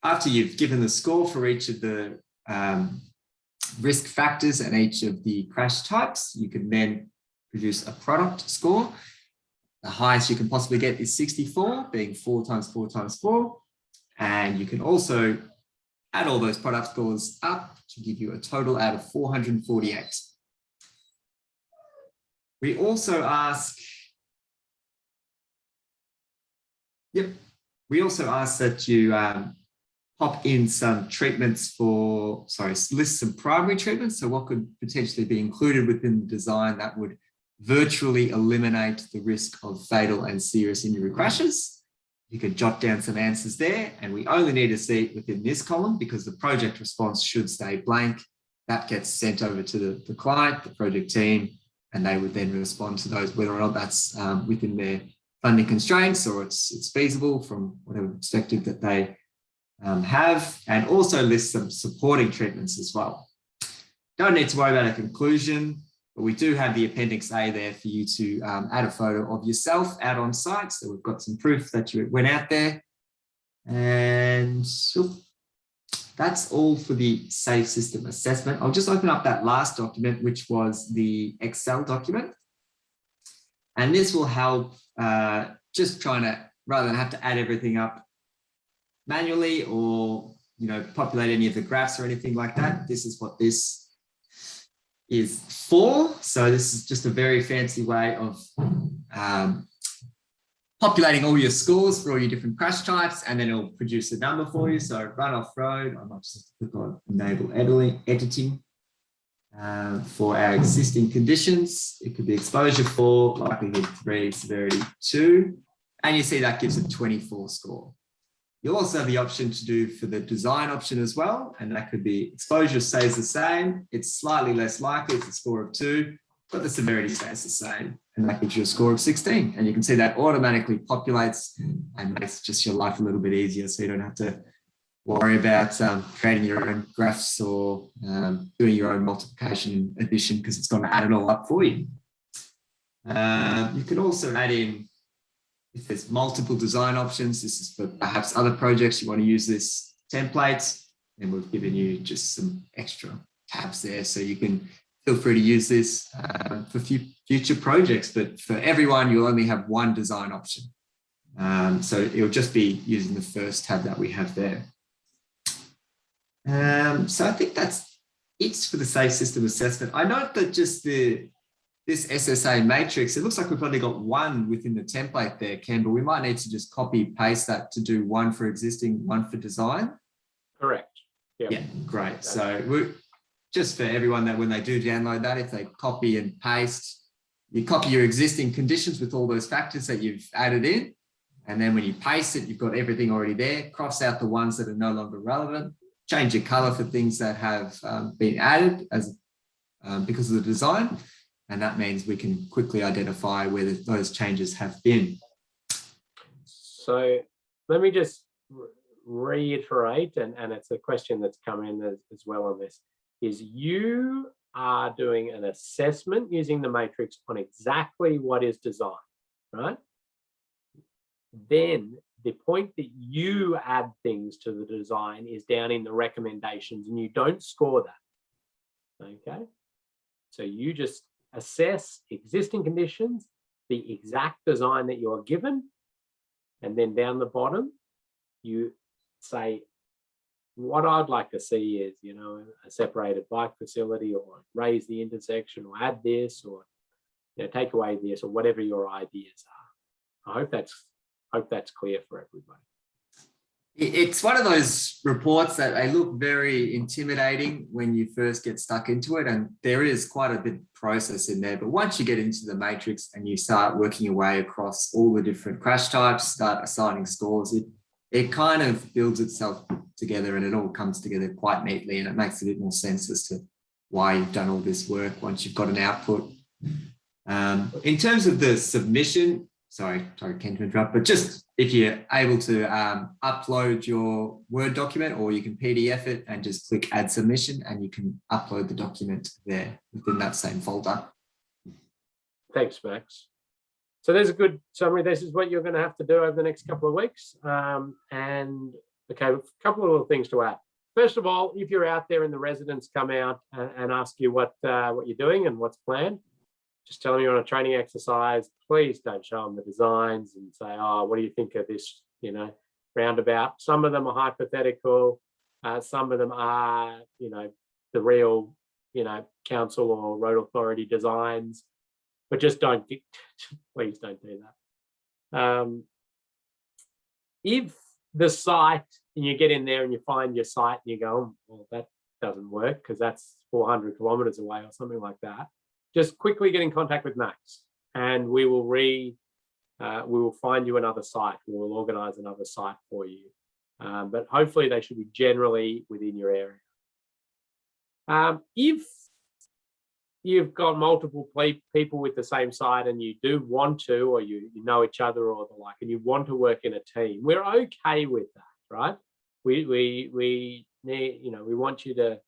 after you've given the score for each of the risk factors and each of the crash types, you can then produce a product score. The highest you can possibly get is 64, being 4 times 4 times 4. And you can also add all those product scores up to give you a total out of 448. We also ask, we also ask that you pop in some treatments for, list some primary treatments. So what could potentially be included within the design that would virtually eliminate the risk of fatal and serious injury crashes. You could jot down some answers there, and we only need to see it within this column because the project response should stay blank. That gets sent over to the client, the project team, and they would then respond to those, whether or not that's within their funding constraints or it's feasible from whatever perspective that they have, and also list some supporting treatments as well. Don't need to worry about a conclusion, but we do have the Appendix A there for you to add a photo of yourself out on site. So we've got some proof that you went out there. And that's all for the Safe System Assessment. I'll just open up that last document, which was the Excel document. And this will help just trying to, rather than have to add everything up manually or, populate any of the graphs or anything like that. This is what this is for. So this is just a very fancy way of populating all your scores for all your different crash types, and then it'll produce a number for you. So run off road, I might just click on enable editing for our existing conditions. It could be exposure 4, likelihood 3, severity 2, and you see that gives a 24 score. You'll also have the option to do for the design option as well, and that could be exposure stays the same, it's slightly less likely, it's a score of 2, but the severity stays the same, and that gives you a score of 16. And you can see that automatically populates and makes just your life a little bit easier, so you don't have to worry about creating your own graphs or doing your own multiplication and addition, because it's going to add it all up for you. You can also add in, if there's multiple design options, this is for perhaps other projects, you want to use this template, and we've given you just some extra tabs there. So you can feel free to use this for future projects, but for everyone, you'll only have one design option. So it'll just be using the first tab that we have there. So I think that's it for the Safe System Assessment. I note that just this SSA matrix, it looks like we've only got one within the template there, Ken, but we might need to just copy paste that to do one for existing, one for design. Correct. Yep. Yeah, great. So just for everyone that when they do download that, if they copy and paste, you copy your existing conditions with all those factors that you've added in. And then when you paste it, you've got everything already there. Cross out the ones that are no longer relevant. Change your color for things that have been added as because of the design. And that means we can quickly identify where those changes have been. So let me just reiterate, and it's a question that's come in as well on this, is you are doing an assessment using the matrix on exactly what is designed, right? Then the point that you add things to the design is down in the recommendations, and you don't score that. Okay, so you just assess existing conditions, the exact design that you're given, and then down the bottom you say, what I'd like to see is, you know, a separated bike facility, or raise the intersection, or add this, or, you know, take away this, or whatever your ideas are. I hope that's clear for everybody. It's one of those reports that they look very intimidating when you first get stuck into it, and there is quite a bit of process in there. But once you get into the matrix and you start working your way across all the different crash types, start assigning scores, it kind of builds itself together, and it all comes together quite neatly, and it makes a bit more sense as to why you've done all this work once you've got an output. In terms of the submission, sorry, Ken, to interrupt, but just if you're able to upload your Word document, or you can PDF it and just click add submission, and you can upload the document there within that same folder. Thanks, Max. So there's a good summary. This is what you're going to have to do over the next couple of weeks. And okay, a couple of little things to add. First of all, if you're out there and the residents come out and ask you what you're doing and what's planned, just tell them you're on a training exercise. Please don't show them the designs and say, oh, what do you think of this, you know, roundabout? Some of them are hypothetical. Some of them are, you know, the real, you know, council or road authority designs, but just don't, please don't do that. If the site, and you get in there and you find your site and you go, oh, well, that doesn't work because that's 400 kilometers away or something like that, just quickly get in contact with Max, and we will find you another site. We will organize another site for you. But hopefully they should be generally within your area. If you've got multiple people with the same site and you do want to, or you know each other or the like, and you want to work in a team, we're okay with that, right? We need, you know, we want you to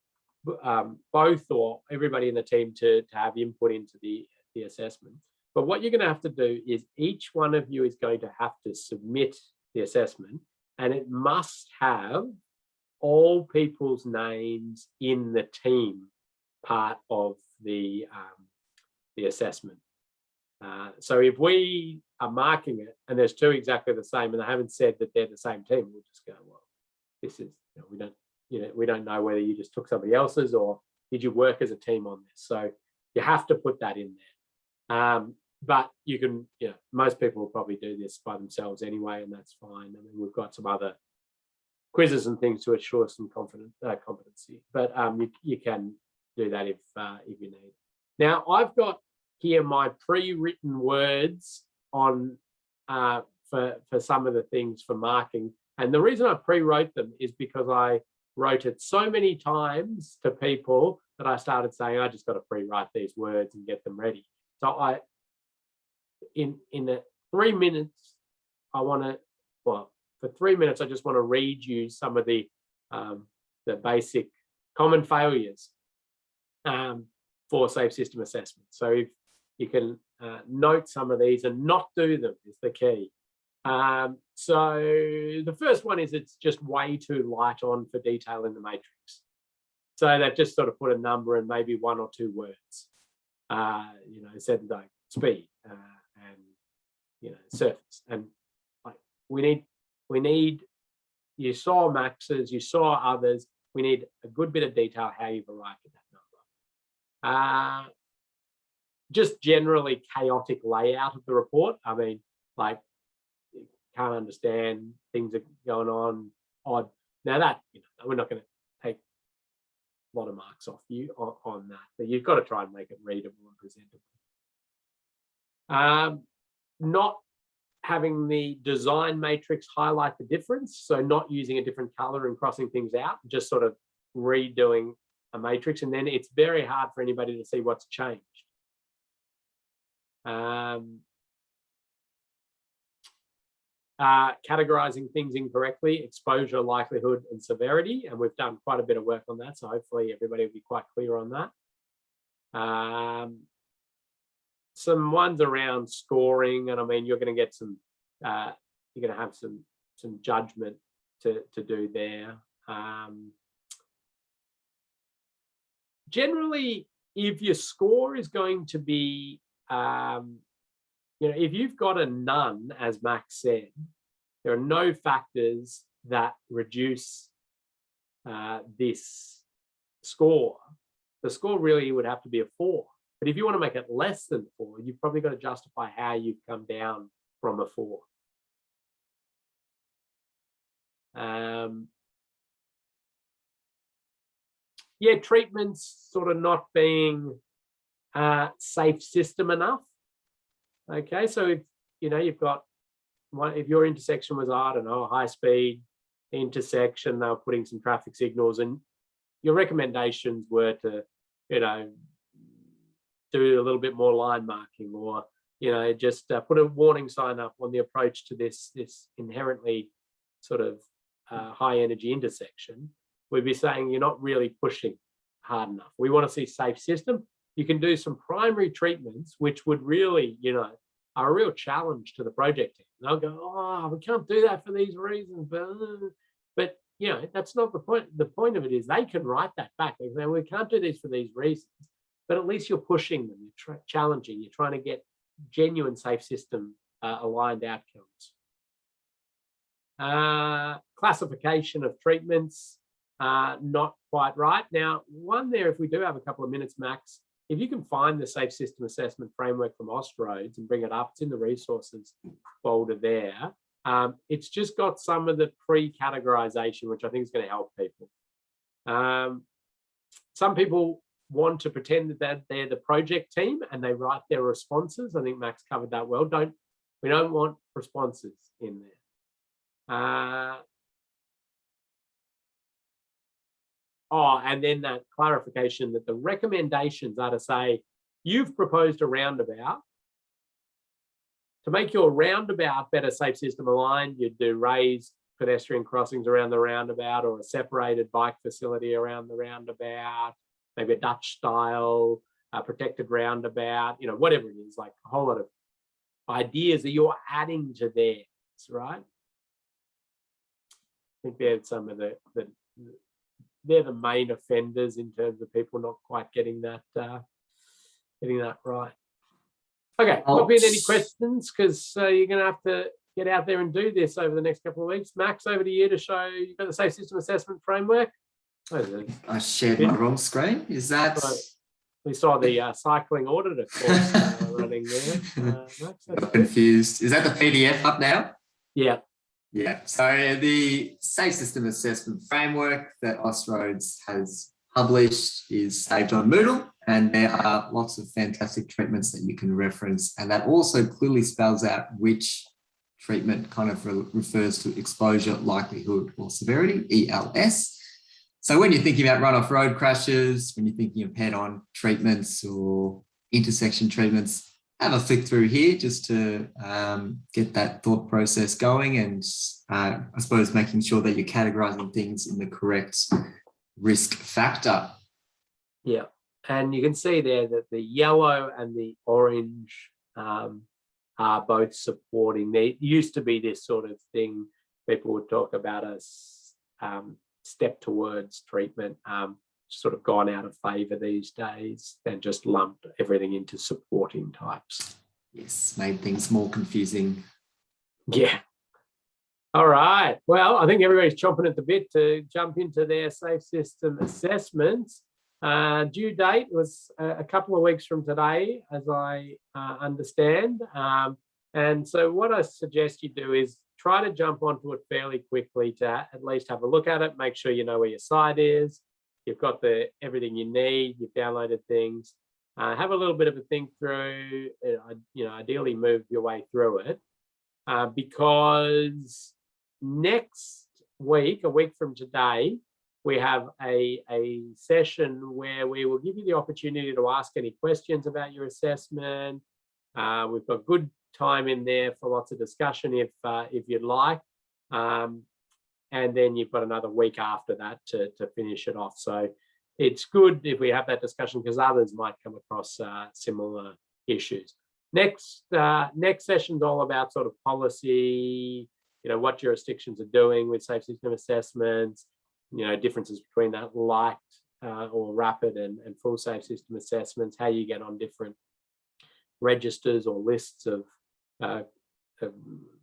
both, or everybody in the team, to have input into the assessment. But what you're going to have to do is each one of you is going to have to submit the assessment, and it must have all people's names in the team part of the assessment. So if we are marking it and there's two exactly the same and they haven't said that they're the same team, we'll just go, well, this is, you know, we don't know whether you just took somebody else's or did you work as a team on this. So you have to put that in there. But you can, you know, most people will probably do this by themselves anyway, and that's fine. I mean, we've got some other quizzes and things to assure some competency, but you can do that if you need. Now, I've got here my pre-written words on for some of the things for marking, and the reason I pre-wrote them is because I wrote it so many times to people that I started saying, I just got to pre-write these words and get them ready. So in the 3 minutes, for 3 minutes, I just want to read you some of the basic common failures for safe system assessment. So if you can note some of these and not do them is the key. So the first one is it's just way too light on for detail in the matrix. So they've just sort of put a number and maybe one or two words, you know, said no, speed and, you know, surface. And like we need, you saw Max's, you saw others, we need a good bit of detail how you've arrived at that number. Just generally chaotic layout of the report. I mean, like, you can't understand, things are going on odd. Now that, you know, we're not going to take a lot of marks off you on that, but you've got to try and make it readable and presentable. Not having the design matrix highlight the difference, so not using a different color and crossing things out, just sort of redoing a matrix, and then it's very hard for anybody to see what's changed. Categorizing things incorrectly, exposure, likelihood, and severity, and we've done quite a bit of work on that, so hopefully everybody will be quite clear on that. Some ones around scoring, and I mean, you're going to get some, you're going to have some judgment to do there. Generally, if your score is going to be, if you've got a none, as Max said, there are no factors that reduce this score. The score really would have to be a 4. But if you want to make it less than 4, you've probably got to justify how you've come down from a 4. Yeah, treatments sort of not being safe system enough. Okay, so if you've got if your intersection was, I don't know, a high speed intersection, they were putting some traffic signals, and your recommendations were to, do a little bit more line marking, or just put a warning sign up on the approach to this inherently sort of high energy intersection, we'd be saying you're not really pushing hard enough. We want to see safe system. You can do some primary treatments, which would really, are a real challenge to the project team. They'll go, oh, we can't do that for these reasons, but that's not the point. The point of it is they can write that back. They say, we can't do this for these reasons, but at least you're pushing them, you're challenging, you're trying to get genuine safe system aligned outcomes. Classification of treatments, not quite right. Now, one there, if we do have a couple of minutes, Max, if you can find the Safe System Assessment Framework from Austroads and bring it up, it's in the resources folder there. It's just got some of the pre-categorization, which I think is going to help people. Some people want to pretend that they're the project team and they write their responses. I think Max covered that well. We don't want responses in there. And then that clarification that the recommendations are to say, you've proposed a roundabout. To make your roundabout better safe system aligned, you'd do raised pedestrian crossings around the roundabout, or a separated bike facility around the roundabout, maybe a Dutch style protected roundabout, whatever it is, like a whole lot of ideas that you're adding to theirs, right? I think they're some of they're the main offenders in terms of people not quite getting that right. Okay, not been any questions, because you're going to have to get out there and do this over the next couple of weeks. Max, over to you to show you've got the Safe System Assessment Framework. I shared my wrong screen. Is that? We saw the cycling auditor course running there. Max, got confused. Is that the PDF up now? Yeah. Yeah. So the Safe System Assessment Framework that Austroads has published is saved on Moodle, and there are lots of fantastic treatments that you can reference, and that also clearly spells out which treatment kind of refers to exposure, likelihood, or severity, ELS. So when you're thinking about runoff road crashes, when you're thinking of head-on treatments or intersection treatments, have a flick through here just to get that thought process going, and I suppose making sure that you're categorizing things in the correct risk factor. Yeah, and you can see there that the yellow and the orange are both supporting. There used to be this sort of thing, people would talk about as step towards treatment, sort of gone out of favor these days and just lumped everything into supporting types. Yes, made things more confusing. Yeah. All right. Well, I think everybody's chomping at the bit to jump into their safe system assessments. Due date was a couple of weeks from today, as I understand. And so what I suggest you do is try to jump onto it fairly quickly to at least have a look at it, make sure you know where your site is. You've got everything you need, you've downloaded things. Have a little bit of a think through, ideally move your way through it, because next week, a week from today, we have a session where we will give you the opportunity to ask any questions about your assessment. We've got good time in there for lots of discussion if you'd like. And then you've got another week after that to finish it off. So it's good if we have that discussion, because others might come across similar issues. Next session is all about sort of policy, what jurisdictions are doing with safe system assessments, differences between that light or rapid and full safe system assessments, how you get on different registers or lists of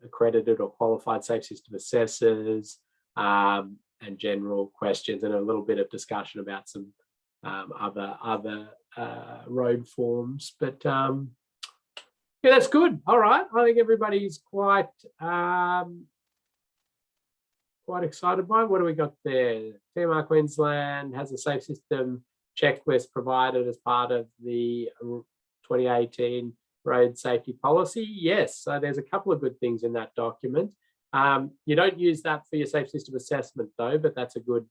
accredited or qualified safe system assessors, and general questions, and a little bit of discussion about some other road forms. But yeah, that's good. All right, I think everybody's quite excited by it. What do we got there? TMR Queensland has a safe system checklist provided as part of the 2018 road safety policy. Yes, so there's a couple of good things in that document. You don't use that for your safe system assessment though, but that's a good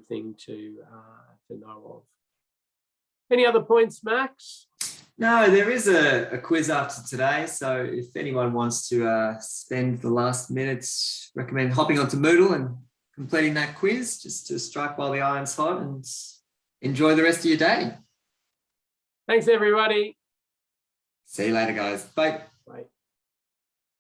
thing to know of. Any other points, Max? No, there is a quiz after today. So if anyone wants to spend the last minutes, recommend hopping onto Moodle and completing that quiz just to strike while the iron's hot and enjoy the rest of your day. Thanks, everybody. See you later, guys. Bye.